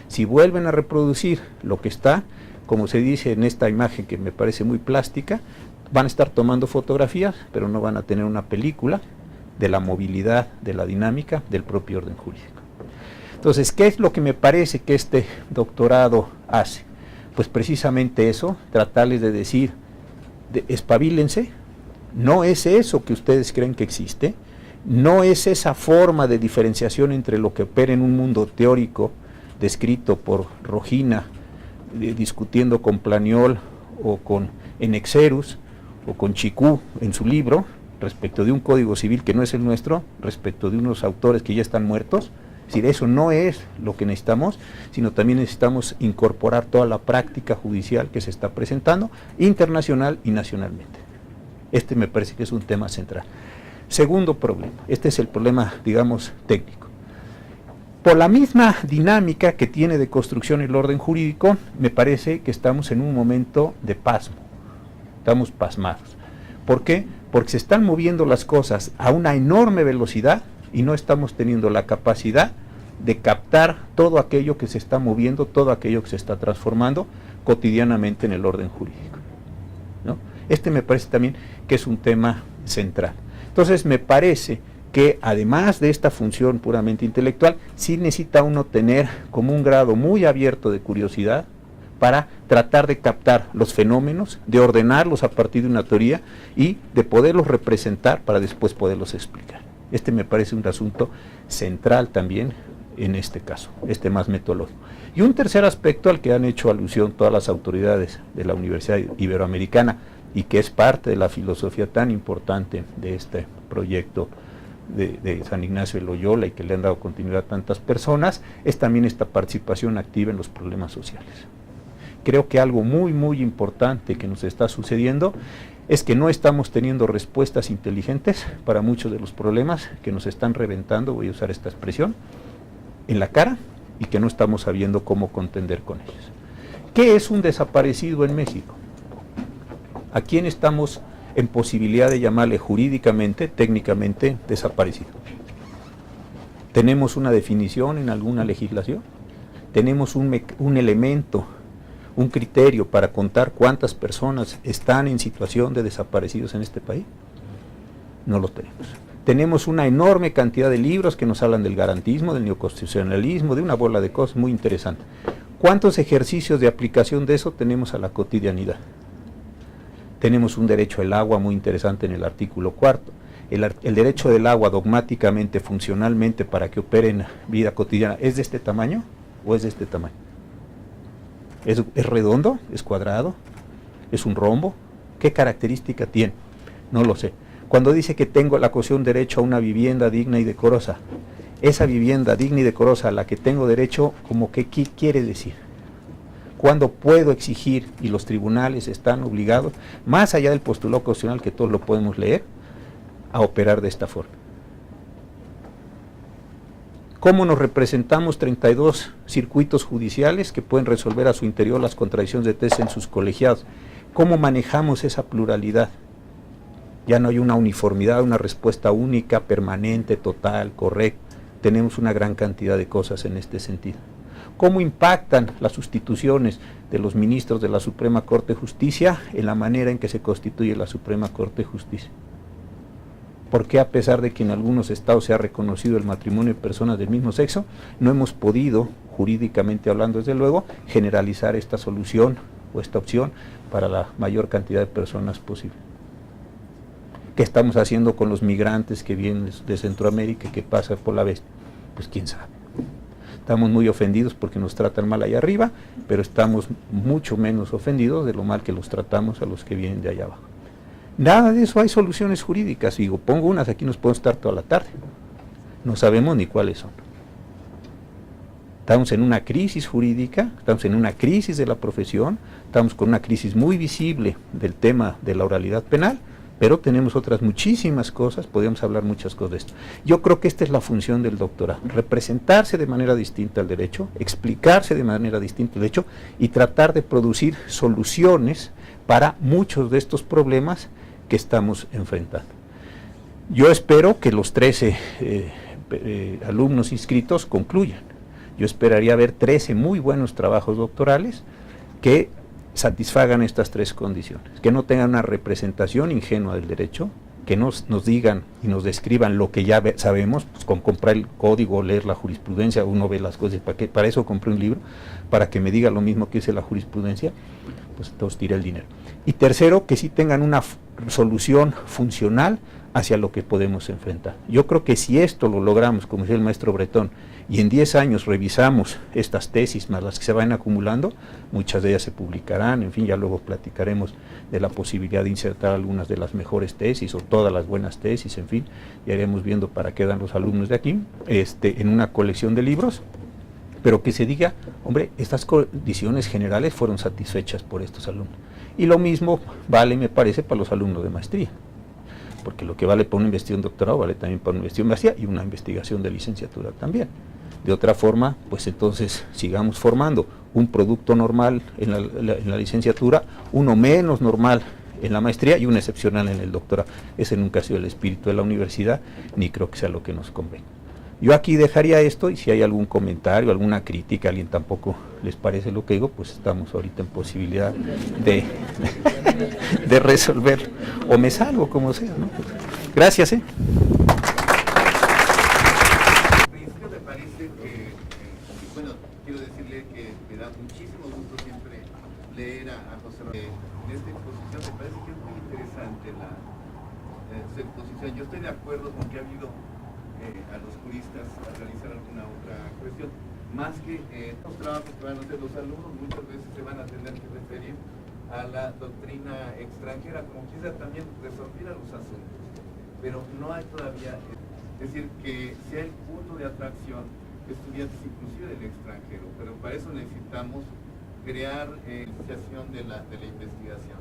Speaker 4: Si vuelven a reproducir lo que está, como se dice en esta imagen que me parece muy plástica, van a estar tomando fotografías, pero no van a tener una película de la movilidad, de la dinámica del propio orden jurídico. Entonces, ¿qué es lo que me parece que este doctorado hace? Pues precisamente eso, tratarles de decir, espabillense, no es eso que ustedes creen que existe, no es esa forma de diferenciación entre lo que opera en un mundo teórico descrito por Rojina, discutiendo con Planiol o con Enexerus o con Chicú en su libro, respecto de un código civil que no es el nuestro, respecto de unos autores que ya están muertos. Es decir, eso no es lo que necesitamos, sino también necesitamos incorporar toda la práctica judicial que se está presentando, internacional y nacionalmente. Este me parece que es un tema central. Segundo problema, este es el problema, digamos, técnico. Por la misma dinámica que tiene de construcción el orden jurídico, me parece que estamos en un momento de pasmo, estamos pasmados. ¿Por qué? Porque se están moviendo las cosas a una enorme velocidad y no estamos teniendo la capacidad de captar todo aquello que se está moviendo, todo aquello que se está transformando cotidianamente en el orden jurídico, ¿no? Este me parece también que es un tema central. Entonces me parece que además de esta función puramente intelectual, sí necesita uno tener como un grado muy abierto de curiosidad para tratar de captar los fenómenos, de ordenarlos a partir de una teoría y de poderlos representar para después poderlos explicar. Este me parece un asunto central también en este caso, este más metodológico. Y un tercer aspecto al que han hecho alusión todas las autoridades de la Universidad Iberoamericana y que es parte de la filosofía tan importante de este proyecto de San Ignacio de Loyola y que le han dado continuidad a tantas personas, es también esta participación activa en los problemas sociales. Creo que algo muy, muy importante que nos está sucediendo es que no estamos teniendo respuestas inteligentes para muchos de los problemas que nos están reventando, voy a usar esta expresión, en la cara, y que no estamos sabiendo cómo contender con ellos. ¿Qué es un desaparecido en México? ¿A quién estamos en posibilidad de llamarle jurídicamente, técnicamente, desaparecido? ¿Tenemos una definición en alguna legislación? ¿Tenemos un elemento, un criterio para contar cuántas personas están en situación de desaparecidos en este país? No lo tenemos. Tenemos una enorme cantidad de libros que nos hablan del garantismo, del neoconstitucionalismo, de una bola de cosas muy interesantes. ¿Cuántos ejercicios de aplicación de eso tenemos a la cotidianidad? Tenemos un derecho al agua muy interesante en el artículo 4. El derecho del agua dogmáticamente, funcionalmente, para que opere en vida cotidiana, ¿es de este tamaño o es de este tamaño? ¿Es redondo? ¿Es cuadrado? ¿Es un rombo? ¿Qué característica tiene? No lo sé. Cuando dice que tengo la caución derecho a una vivienda digna y decorosa, esa vivienda digna y decorosa a la que tengo derecho, ¿como que qué quiere decir? ¿Cuándo puedo exigir, y los tribunales están obligados, más allá del postulado constitucional que todos lo podemos leer, a operar de esta forma? ¿Cómo nos representamos 32 circuitos judiciales que pueden resolver a su interior las contradicciones de tesis en sus colegiados? ¿Cómo manejamos esa pluralidad? Ya no hay una uniformidad, una respuesta única, permanente, total, correcta. Tenemos una gran cantidad de cosas en este sentido. ¿Cómo impactan las sustituciones de los ministros de la Suprema Corte de Justicia en la manera en que se constituye la Suprema Corte de Justicia? ¿Por qué, a pesar de que en algunos estados se ha reconocido el matrimonio de personas del mismo sexo, no hemos podido, jurídicamente hablando desde luego, generalizar esta solución o esta opción para la mayor cantidad de personas posible? ¿Qué estamos haciendo con los migrantes que vienen de Centroamérica y que pasan por la bestia? Pues quién sabe. Estamos muy ofendidos porque nos tratan mal allá arriba, pero estamos mucho menos ofendidos de lo mal que los tratamos a los que vienen de allá abajo. Nada de eso hay soluciones jurídicas. Digo, pongo unas, aquí nos podemos estar toda la tarde. No sabemos ni cuáles son. Estamos en una crisis jurídica, estamos en una crisis de la profesión, estamos con una crisis muy visible del tema de la oralidad penal, pero tenemos otras muchísimas cosas, podríamos hablar muchas cosas de esto. Yo creo que esta es la función del doctorado, representarse de manera distinta al derecho, explicarse de manera distinta al derecho y tratar de producir soluciones para muchos de estos problemas que estamos enfrentando. Yo espero que los 13 alumnos inscritos concluyan. Yo esperaría ver 13 muy buenos trabajos doctorales que satisfagan estas tres condiciones, que no tengan una representación ingenua del derecho, que nos digan y nos describan lo que ya sabemos, pues con comprar el código, leer la jurisprudencia, uno ve las cosas, para eso compré un libro, para que me diga lo mismo que dice la jurisprudencia, pues entonces tiré el dinero. Y tercero, que sí tengan una solución funcional hacia lo que podemos enfrentar. Yo creo que si esto lo logramos, como decía el maestro Bretón, y en 10 años revisamos estas tesis más las que se van acumulando, muchas de ellas se publicarán, en fin, ya luego platicaremos de la posibilidad de insertar algunas de las mejores tesis o todas las buenas tesis, en fin, ya iremos viendo para qué dan los alumnos de aquí, en una colección de libros, pero que se diga, hombre, estas condiciones generales fueron satisfechas por estos alumnos. Y lo mismo vale, me parece, para los alumnos de maestría, porque lo que vale para una investigación de doctorado vale también para una investigación de maestría y una investigación de licenciatura también. De otra forma, pues entonces sigamos formando un producto normal en la licenciatura, uno menos normal en la maestría y un excepcional en el doctorado. Ese nunca ha sido el espíritu de la universidad, ni creo que sea lo que nos convenga. Yo aquí dejaría esto, y si hay algún comentario, alguna crítica, alguien tampoco les parece lo que digo, pues estamos ahorita en posibilidad de resolver, o me salgo como sea, ¿no? Gracias,
Speaker 6: leer a José Ramón. En esta exposición me parece que es muy interesante su exposición. Yo estoy de acuerdo con que ha habido a los juristas a realizar alguna otra cuestión, más que los trabajos que van a hacer los alumnos, muchas veces se van a tener que referir a la doctrina extranjera, como quizá también resolver a los asuntos, pero no hay todavía, es decir, que sea el punto de atracción estudiantes inclusive del extranjero, pero para eso necesitamos crear iniciación de la investigación.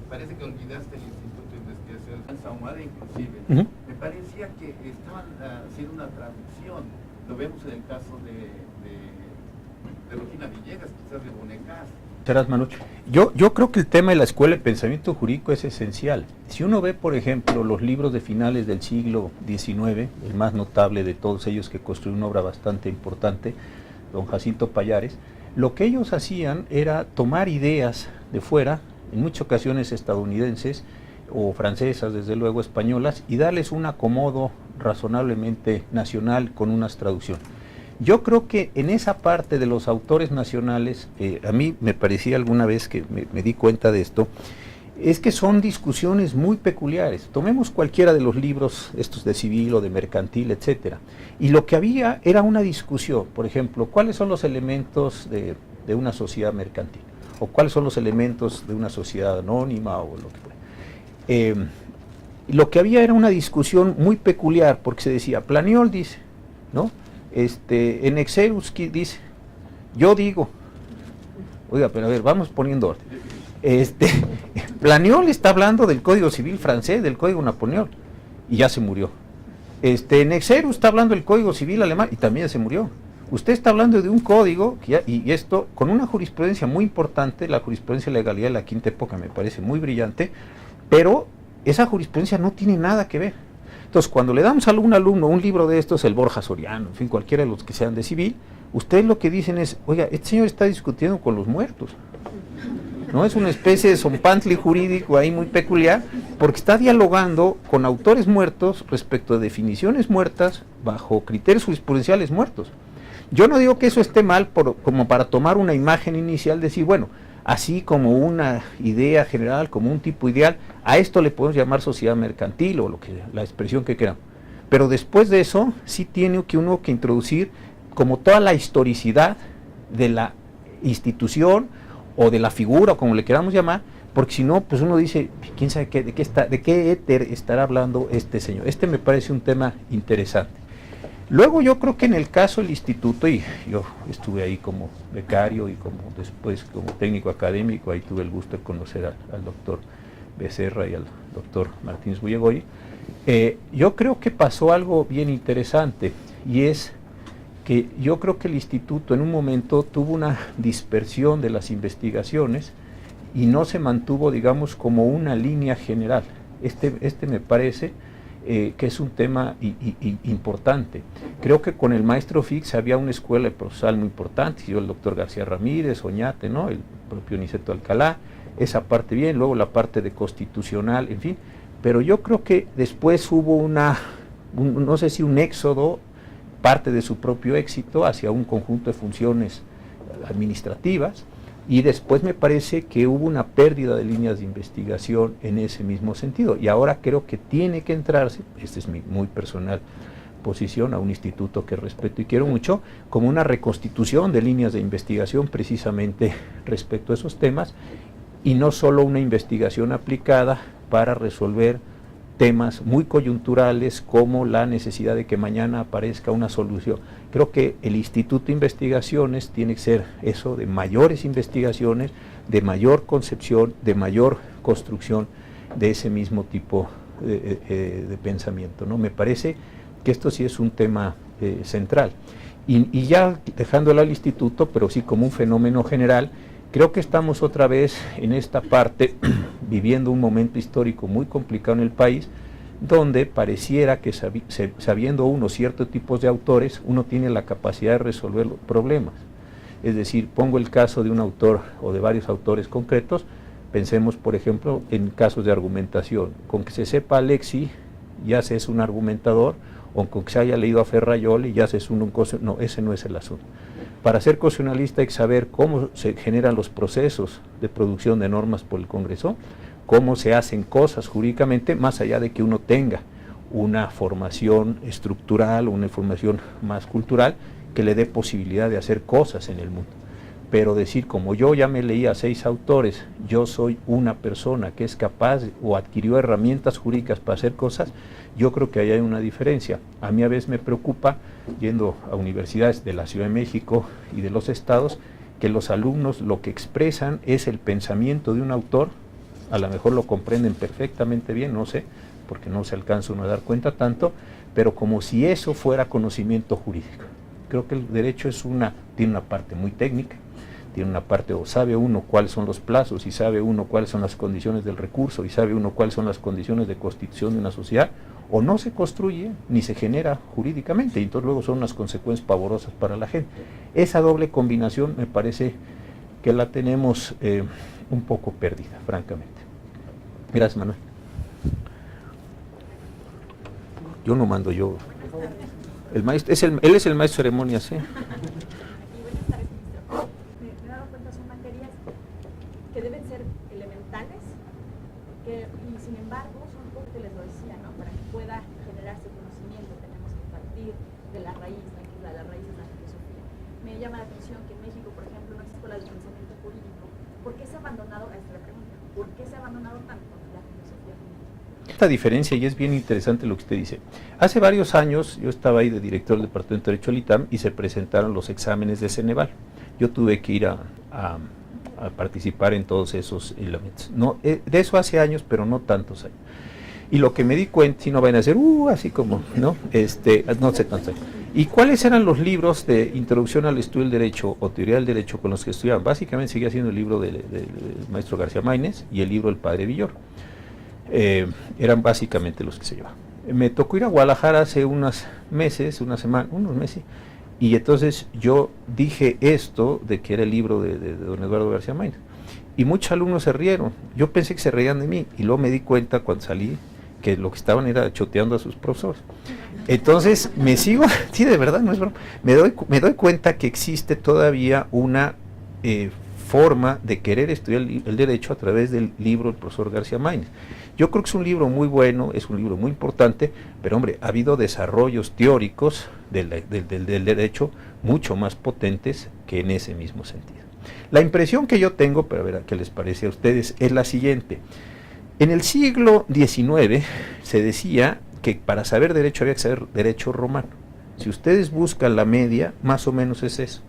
Speaker 6: parece que olvidaste el Instituto de Investigación Ahumada inclusive. Me parecía que estaban haciendo una traducción. Lo vemos en el caso de Regina Villegas, quizás de Bonecas.
Speaker 4: Yo creo que el tema de la escuela de pensamiento jurídico es esencial. Si uno ve, por ejemplo, los libros de finales del siglo XIX, el más notable de todos ellos, que construyó una obra bastante importante, don Jacinto Pallares, lo que ellos hacían era tomar ideas de fuera, en muchas ocasiones estadounidenses o francesas, desde luego españolas, y darles un acomodo razonablemente nacional con unas traducciones. Yo creo que en esa parte de los autores nacionales, a mí me parecía alguna vez que me di cuenta de esto, es que son discusiones muy peculiares. Tomemos cualquiera de los libros, estos de civil o de mercantil, etcétera, y lo que había era una discusión, por ejemplo, ¿cuáles son los elementos de una sociedad mercantil? O ¿cuáles son los elementos de una sociedad anónima? O lo que fuera. Lo que había era una discusión muy peculiar, porque se decía, Planiol dice, ¿no? En Exerus dice, yo digo, oiga, pero a ver, vamos poniendo orden. Planiol está hablando del Código Civil francés, del Código Napoleón, y ya se murió. En Exerus está hablando del Código Civil alemán, y también ya se murió. Usted está hablando de un código, y esto, con una jurisprudencia muy importante, la jurisprudencia de legalidad de la quinta época me parece muy brillante, pero esa jurisprudencia no tiene nada que ver. Entonces, cuando le damos a un alumno un libro de estos, el Borja Soriano, en fin, cualquiera de los que sean de civil, ustedes lo que dicen es, oiga, este señor está discutiendo con los muertos. ¿No? Es una especie de zompantli jurídico ahí muy peculiar, porque está dialogando con autores muertos respecto de definiciones muertas bajo criterios jurisprudenciales muertos. Yo no digo que eso esté mal como para tomar una imagen inicial, decir, bueno, así como una idea general, como un tipo ideal, a esto le podemos llamar sociedad mercantil o la expresión que queramos. Pero después de eso, sí tiene que uno que introducir como toda la historicidad de la institución o de la figura, o como le queramos llamar, porque si no, pues uno dice, quién sabe de qué éter estará hablando este señor. Me parece un tema interesante. Luego yo creo que en el caso del instituto, y yo estuve ahí como becario y como después como técnico académico, ahí tuve el gusto de conocer al doctor Becerra y al doctor Martínez Bullegoy, yo creo que pasó algo bien interesante, y es que yo creo que el instituto en un momento tuvo una dispersión de las investigaciones y no se mantuvo, digamos, como una línea general. Me parece que es un tema importante. Creo que con el maestro Fix había una escuela procesal muy importante, yo el doctor García Ramírez, Oñate, ¿no? El propio Niceto Alcalá, esa parte bien, luego la parte de constitucional, en fin, pero yo creo que después hubo no sé si un éxodo, parte de su propio éxito, hacia un conjunto de funciones administrativas, y después me parece que hubo una pérdida de líneas de investigación en ese mismo sentido, y ahora creo que tiene que entrarse, esta es mi muy personal posición, a un instituto que respeto y quiero mucho, como una reconstitución de líneas de investigación precisamente respecto a esos temas, y no solo una investigación aplicada para resolver temas muy coyunturales como la necesidad de que mañana aparezca una solución. Creo que el Instituto de Investigaciones tiene que ser eso, de mayores investigaciones, de mayor concepción, de mayor construcción de ese mismo tipo de pensamiento, ¿no? Me parece que esto sí es un tema central. Y ya dejándolo al instituto, pero sí como un fenómeno general, creo que estamos otra vez en esta parte viviendo un momento histórico muy complicado en el país, donde pareciera que sabiendo uno ciertos tipos de autores, uno tiene la capacidad de resolver los problemas. Es decir, pongo el caso de un autor o de varios autores concretos, pensemos por ejemplo en casos de argumentación, con que se sepa Alexi ya se es un argumentador, o con que se haya leído a Ferrayoli ya se es no, ese no es el asunto. Para ser constitucionalista hay que saber cómo se generan los procesos de producción de normas por el Congreso, cómo se hacen cosas jurídicamente, más allá de que uno tenga una formación estructural, una formación más cultural, que le dé posibilidad de hacer cosas en el mundo. Pero decir, como yo ya me leí a 6 autores, yo soy una persona que es capaz o adquirió herramientas jurídicas para hacer cosas, yo creo que ahí hay una diferencia. A mí a veces me preocupa, yendo a universidades de la Ciudad de México y de los estados, que los alumnos lo que expresan es el pensamiento de un autor a lo mejor lo comprenden perfectamente bien, no sé, porque no se alcanza uno a dar cuenta tanto, pero como si eso fuera conocimiento jurídico. Creo que el derecho tiene una parte muy técnica, tiene una parte, o sabe uno cuáles son los plazos, y sabe uno cuáles son las condiciones del recurso, y sabe uno cuáles son las condiciones de constitución de una sociedad, o no se construye ni se genera jurídicamente, y entonces luego son unas consecuencias pavorosas para la gente. Esa doble combinación me parece que la tenemos un poco perdida, francamente. Gracias, Manuel. Yo no mando, yo. El maestro, él es el maestro de ceremonias, ¿sí?
Speaker 7: Me he dado cuenta, son materias que deben ser elementales, y sin embargo, son un poco que les lo decía, ¿no? Para que pueda generarse conocimiento, tenemos que partir de la raíz, ¿no? Que la raíz es la filosofía. Me llama la atención que en México, por ejemplo, no hay escuelas de pensamiento jurídico. ¿Por qué se ha abandonado, esta es la pregunta, por qué se ha abandonado tanto la filosofía jurídica?
Speaker 4: Esta diferencia, y es bien interesante lo que usted dice. Hace varios años yo estaba ahí de director del Departamento de Derecho del ITAM y se presentaron los exámenes de Ceneval. Yo tuve que ir a participar en todos esos elementos. No, de eso hace años, pero no tantos años. Y lo que me di cuenta, si no van a hacer, así como, ¿no? No sé tantos años. ¿Y cuáles eran los libros de introducción al estudio del derecho o teoría del derecho con los que estudiaban? Básicamente seguía siendo el libro del maestro García Maínez y el libro del padre Villoro. Eran básicamente los que se llevaban. Me tocó ir a Guadalajara hace unos meses, y entonces yo dije esto de que era el libro de don Eduardo García Maínez, y muchos alumnos se rieron. Yo pensé que se reían de mí, y luego me di cuenta cuando salí que lo que estaban era choteando a sus profesores. Entonces sí, de verdad, no es broma, me doy cuenta que existe todavía una forma de querer estudiar el derecho a través del libro del profesor García Maínez. Yo creo que es un libro muy bueno, es un libro muy importante, pero hombre, ha habido desarrollos teóricos del derecho mucho más potentes que en ese mismo sentido. La impresión que yo tengo, pero a ver qué les parece a ustedes, es la siguiente. En el siglo XIX se decía que para saber derecho había que saber derecho romano. Si ustedes buscan la media, más o menos es eso.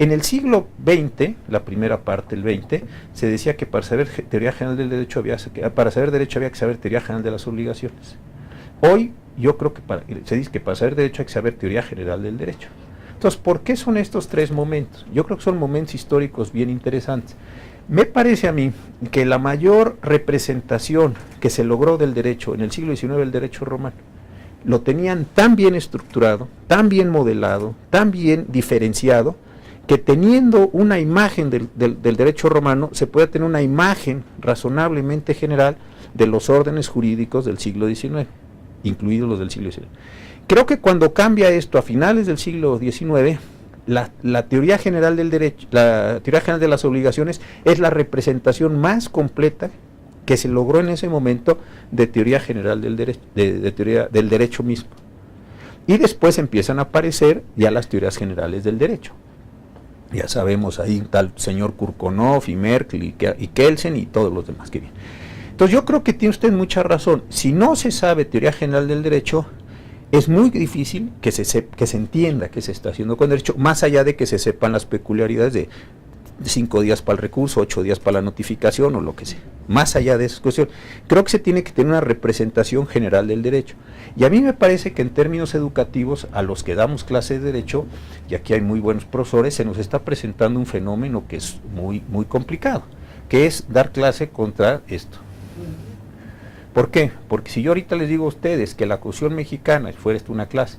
Speaker 4: En el siglo XX, la primera parte del XX, se decía que para saber teoría general del derecho para saber derecho había que saber teoría general de las obligaciones. Hoy yo creo que se dice que para saber derecho hay que saber teoría general del derecho. Entonces, ¿por qué son estos tres momentos? Yo creo que son momentos históricos bien interesantes. Me parece a mí que la mayor representación que se logró del derecho en el siglo XIX, el derecho romano, lo tenían tan bien estructurado, tan bien modelado, tan bien diferenciado, que teniendo una imagen del derecho romano, se puede tener una imagen razonablemente general de los órdenes jurídicos del siglo XIX, incluidos los del siglo XIX. Creo que cuando cambia esto a finales del siglo XIX, la teoría general del derecho, la teoría general de las obligaciones, es la representación más completa que se logró en ese momento de teoría general del derecho, de teoría del derecho mismo. Y después empiezan a aparecer ya las teorías generales del derecho. Ya sabemos ahí tal señor Kurkonov y Merkel y Kelsen y todos los demás que vienen. Entonces yo creo que tiene usted mucha razón. Si no se sabe teoría general del derecho, es muy difícil que se entienda qué se está haciendo con el derecho, más allá de que se sepan las peculiaridades de 5 días para el recurso, 8 días para la notificación o lo que sea. Más allá de esa cuestión, creo que se tiene que tener una representación general del derecho. Y a mí me parece que en términos educativos, a los que damos clase de derecho, y aquí hay muy buenos profesores, se nos está presentando un fenómeno que es muy, muy complicado, que es dar clase contra esto. ¿Por qué? Porque si yo ahorita les digo a ustedes que la Constitución mexicana, fuera esto una clase,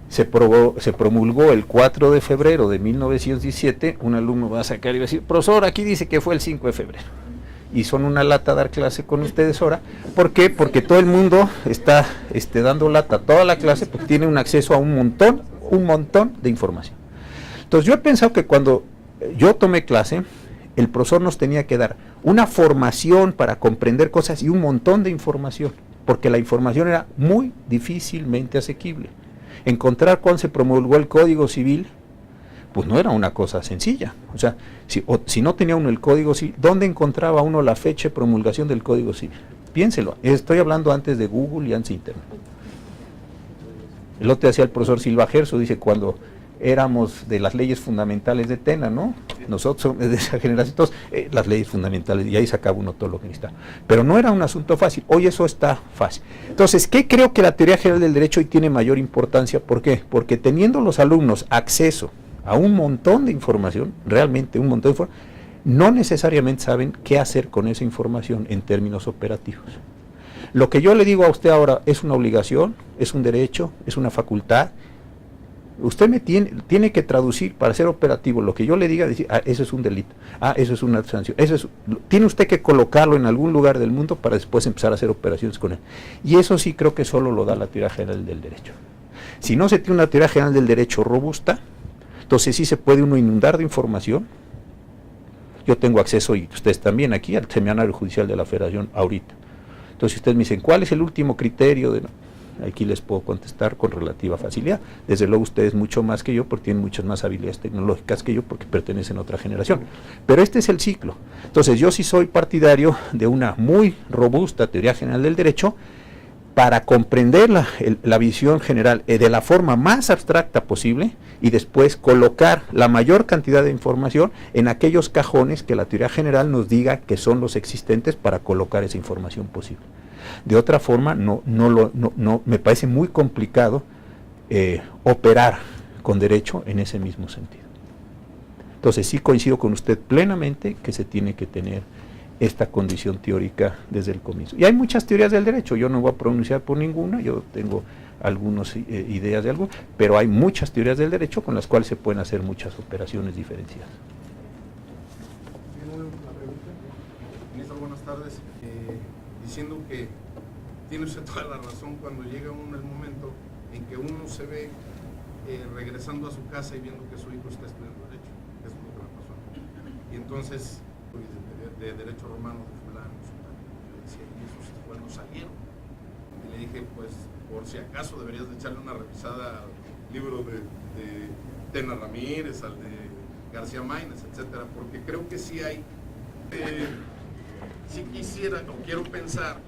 Speaker 4: se promulgó el 4 de febrero de 1917, un alumno va a sacar y va a decir, profesor, aquí dice que fue el 5 de febrero. Y son una lata dar clase con ustedes ahora. ¿Por qué? Porque todo el mundo está dando lata toda la clase porque tiene un acceso a un montón de información. Entonces yo he pensado que cuando yo tomé clase, el profesor nos tenía que dar una formación para comprender cosas y un montón de información, porque la información era muy difícilmente asequible. Encontrar cuando se promulgó el Código Civil, pues no era una cosa sencilla. O sea, si no tenía uno el Código Civil, ¿dónde encontraba uno la fecha de promulgación del Código Civil? Piénselo, estoy hablando antes de Google y antes de Internet. El otro decía el profesor Silva Gerso, dice, cuando éramos de las leyes fundamentales de Tena, ¿no? Nosotros somos de esa generación, entonces, las leyes fundamentales, y ahí sacaba uno todo lo que necesitaba. Pero no era un asunto fácil, hoy eso está fácil. Entonces, ¿qué creo que la teoría general del derecho hoy tiene mayor importancia? ¿Por qué? Porque teniendo los alumnos acceso a un montón de información, realmente un montón de información, no necesariamente saben qué hacer con esa información en términos operativos. Lo que yo le digo a usted ahora es una obligación, es un derecho, es una facultad. Usted me tiene que traducir para ser operativo lo que yo le diga, decir, eso es un delito, eso es una sanción, tiene usted que colocarlo en algún lugar del mundo para después empezar a hacer operaciones con él. Y eso sí creo que solo lo da la teoría general del derecho. Si no se tiene una teoría general del derecho robusta, entonces sí se puede uno inundar de información. Yo tengo acceso, y ustedes también, aquí al Seminario Judicial de la Federación ahorita. Entonces ustedes me dicen, ¿cuál es el último criterio? Aquí les puedo contestar con relativa facilidad. Desde luego ustedes mucho más que yo, porque tienen muchas más habilidades tecnológicas que yo, porque pertenecen a otra generación. Pero este es el ciclo. Entonces yo sí soy partidario de una muy robusta teoría general del derecho para comprender la visión general de la forma más abstracta posible y después colocar la mayor cantidad de información en aquellos cajones que la teoría general nos diga que son los existentes para colocar esa información posible. De otra forma, no me parece muy complicado operar con derecho en ese mismo sentido. Entonces sí coincido con usted plenamente que se tiene que tener esta condición teórica desde el comienzo. Y hay muchas teorías del derecho, yo no voy a pronunciar por ninguna, yo tengo algunas ideas de algo, pero hay muchas teorías del derecho con las cuales se pueden hacer muchas operaciones diferenciadas.
Speaker 8: Ministro, buenas tardes. Diciendo que tiene usted toda la razón cuando llega uno el momento en que uno se ve regresando a su casa y viendo que su hijo está estudiando derecho. Eso es lo que me pasó. Y entonces, de derecho romano de fulano, yo decía, ¿y esos cuándo salieron? Y le dije, pues, por si acaso deberías de echarle una revisada al libro de Tena Ramírez, al de García Maínez, etcétera, porque creo que sí hay, si quisiera, o quiero pensar,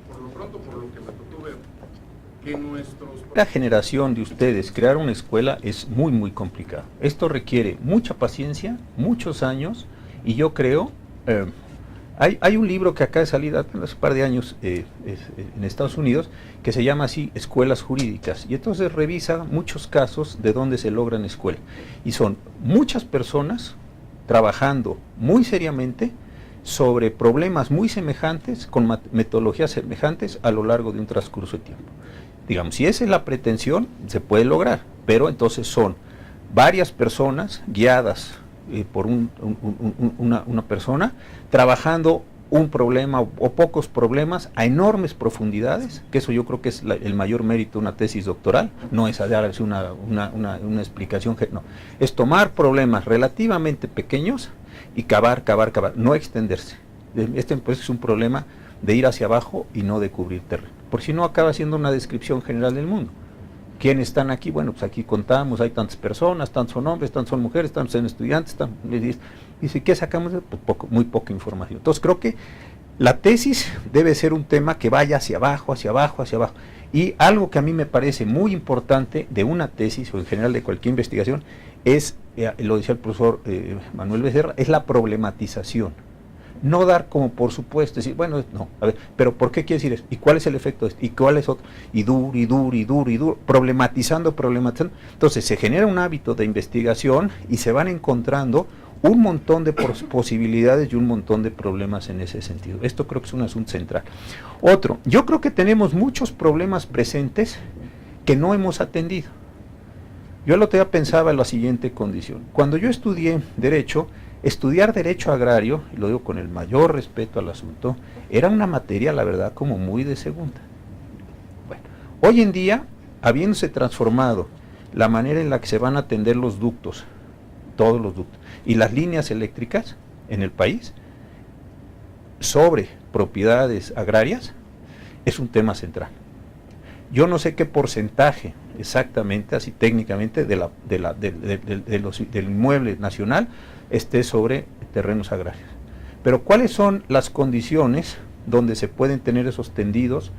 Speaker 8: por lo pronto, por lo que me tocó ver, que nuestros...
Speaker 4: La generación de ustedes, crear una escuela es muy, muy complicado. Esto requiere mucha paciencia, muchos años, y yo creo... hay un libro que acaba de salir hace un par de años en Estados Unidos que se llama así Escuelas Jurídicas, y entonces revisa muchos casos de donde se logran escuelas, y son muchas personas trabajando muy seriamente sobre problemas muy semejantes, con metodologías semejantes a lo largo de un transcurso de tiempo. Digamos, si esa es la pretensión, se puede lograr, pero entonces son varias personas guiadas por una persona trabajando un problema o pocos problemas a enormes profundidades, que eso yo creo que es el mayor mérito de una tesis doctoral, no es darse una explicación, no, es tomar problemas relativamente pequeños y cavar, no extenderse. Este pues, es un problema de ir hacia abajo y no de cubrir terreno, por si no acaba siendo una descripción general del mundo. ¿Quiénes están aquí? Bueno, pues aquí contamos, hay tantas personas, tantos son hombres, tantos son mujeres, tantos son estudiantes, dice, ¿qué sacamos? Pues muy poca información. Entonces creo que la tesis debe ser un tema que vaya hacia abajo, hacia abajo, hacia abajo. Y algo que a mí me parece muy importante de una tesis, o en general de cualquier investigación, es, lo decía el profesor Manuel Becerra, es la problematización. No dar como por supuesto, decir, bueno, no, a ver, pero ¿por qué quiere decir eso? ¿Y cuál es el efecto de esto? ¿Y cuál es otro? Y duro, problematizando. Entonces se genera un hábito de investigación y se van encontrando un montón de posibilidades y un montón de problemas en ese sentido. Esto creo que es un asunto central. Otro, yo creo que tenemos muchos problemas presentes que no hemos atendido. Yo el otro día pensaba en la siguiente condición. Cuando yo estudié Derecho, estudiar Derecho Agrario, y lo digo con el mayor respeto al asunto, era una materia, la verdad, como muy de segunda. Bueno, hoy en día, habiéndose transformado la manera en la que se van a atender los ductos, todos los ductos, y las líneas eléctricas en el país, sobre propiedades agrarias, es un tema central. Yo no sé qué porcentaje exactamente, así técnicamente, del inmueble nacional esté sobre terrenos agrarios. Pero ¿cuáles son las condiciones donde se pueden tener esos tendidos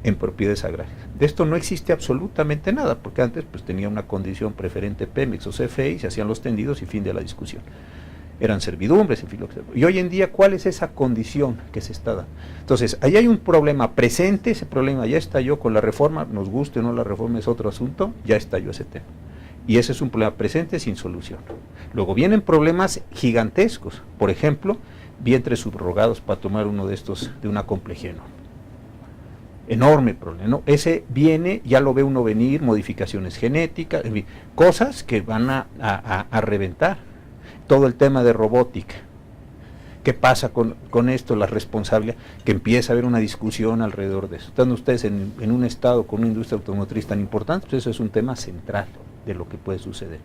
Speaker 4: en propiedades agrarias. De esto no existe absolutamente nada, porque antes pues tenía una condición preferente Pemex o CFE y se hacían los tendidos y fin de la discusión. Eran servidumbres, en fin, lo que sea. Y hoy en día, ¿cuál es esa condición que se está dando? Entonces, ahí hay un problema presente, ese problema ya estalló con la reforma, nos guste o no la reforma es otro asunto, ya estalló ese tema. Y ese es un problema presente sin solución. Luego vienen problemas gigantescos, por ejemplo, vientres subrogados, para tomar uno de estos de una complejidad enorme problema, ¿no? Ese viene, ya lo ve uno venir, modificaciones genéticas, en fin, cosas que van a reventar. Todo el tema de robótica. ¿Qué pasa con esto? La responsabilidad, que empieza a haber una discusión alrededor de eso. Están ustedes en un estado con una industria automotriz tan importante, pues eso es un tema central de lo que puede suceder.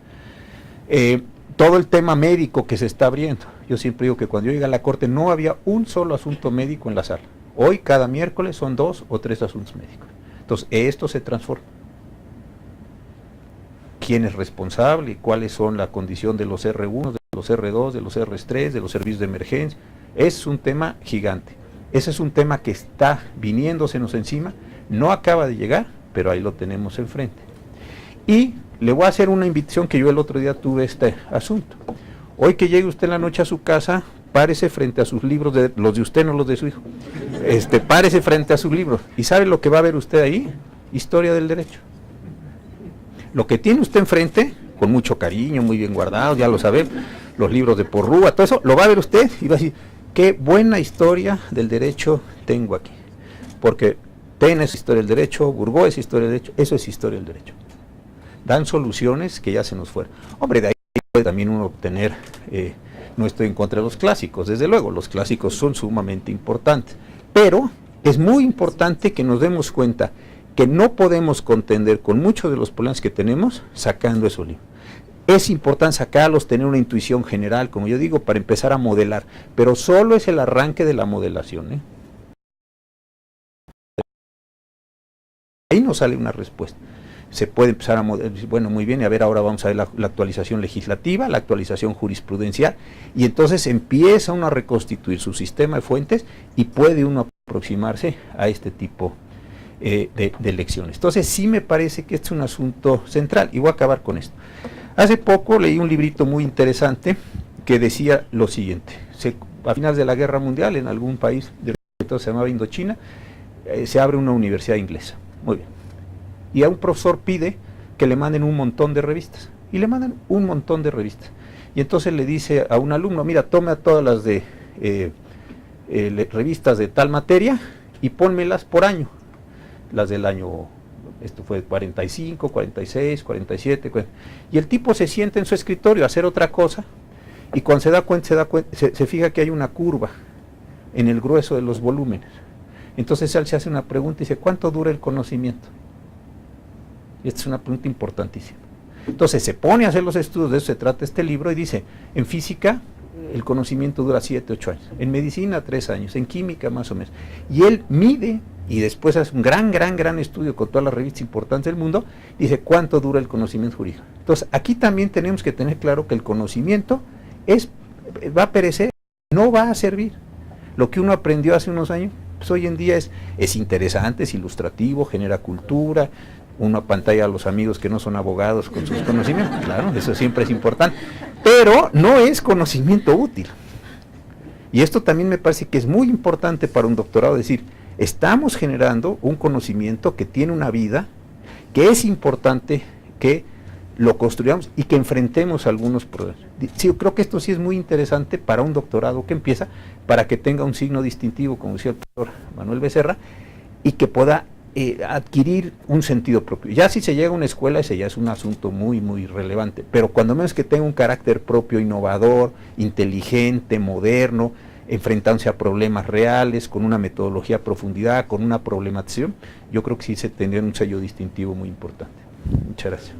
Speaker 4: Todo el tema médico que se está abriendo. Yo siempre digo que cuando yo llegué a la Corte no había un solo asunto médico en la sala. Hoy, cada miércoles, son 2 o 3 asuntos médicos. Entonces, esto se transforma. ¿Quién es responsable? ¿Cuáles son la condición de los R1, de los R2, de los R3, de los servicios de emergencia? Es un tema gigante. Ese es un tema que está viniéndosenos encima, no acaba de llegar, pero ahí lo tenemos enfrente. Y le voy a hacer una invitación que yo el otro día tuve este asunto. Hoy que llegue usted en la noche a su casa, párese frente a sus libros, los de usted, no los de su hijo. Párese frente a sus libros. ¿Y sabe lo que va a ver usted ahí? Historia del derecho. Lo que tiene usted enfrente, con mucho cariño, muy bien guardado, ya lo sabe, los libros de Porrúa, todo eso, lo va a ver usted y va a decir, qué buena historia del derecho tengo aquí. Porque Tena es historia del derecho, Burgó es historia del derecho, eso es historia del derecho. Dan soluciones que ya se nos fueron. Hombre, de ahí puede también uno obtener, no estoy en contra de los clásicos, desde luego, los clásicos son sumamente importantes, pero es muy importante que nos demos cuenta que no podemos contender con muchos de los problemas que tenemos sacando esos libros. Es importante sacarlos, tener una intuición general, como yo digo, para empezar a modelar, pero solo es el arranque de la modelación. Ahí nos sale una respuesta. Se puede empezar a modelar, bueno, muy bien, y a ver, ahora vamos a ver la actualización legislativa, la actualización jurisprudencial, y entonces empieza uno a reconstituir su sistema de fuentes y puede uno aproximarse a este tipo de elecciones. Entonces sí me parece que este es un asunto central, y voy a acabar con esto. Hace poco leí un librito muy interesante que decía lo siguiente: a finales de la Guerra Mundial, en algún país, entonces se llamaba Indochina, se abre una universidad inglesa. Muy bien. Y a un profesor pide que le manden un montón de revistas, y le mandan un montón de revistas. Y entonces le dice a un alumno, mira, tome a todas las de revistas de tal materia y pónmelas por año. Las del año, esto fue 45, 46, 47, 40. Y el tipo se sienta en su escritorio a hacer otra cosa, y cuando se da cuenta, se fija que hay una curva en el grueso de los volúmenes. Entonces él se hace una pregunta y dice, ¿cuánto dura el conocimiento? Y esta es una pregunta importantísima. Entonces se pone a hacer los estudios, de eso se trata este libro, y dice, en física el conocimiento dura 7, 8 años, en medicina 3 años, en química más o menos. Y él mide, y después hace un gran estudio con todas las revistas importantes del mundo, dice cuánto dura el conocimiento jurídico. Entonces aquí también tenemos que tener claro que el conocimiento va a perecer, no va a servir. Lo que uno aprendió hace unos años, pues hoy en día es interesante, es ilustrativo, genera cultura, una pantalla a los amigos que no son abogados con sus conocimientos, claro, eso siempre es importante, pero no es conocimiento útil. Y esto también me parece que es muy importante para un doctorado, decir, estamos generando un conocimiento que tiene una vida, que es importante que lo construyamos y que enfrentemos algunos problemas. Sí, yo creo que esto sí es muy interesante para un doctorado que empieza, para que tenga un signo distintivo, como decía el profesor Manuel Becerra, y que pueda adquirir un sentido propio. Ya si se llega a una escuela, ese ya es un asunto muy relevante, pero cuando menos que tenga un carácter propio, innovador, inteligente, moderno, enfrentándose a problemas reales, con una metodología a profundidad, con una problematización, yo creo que sí se tendría un sello distintivo muy importante. Muchas gracias.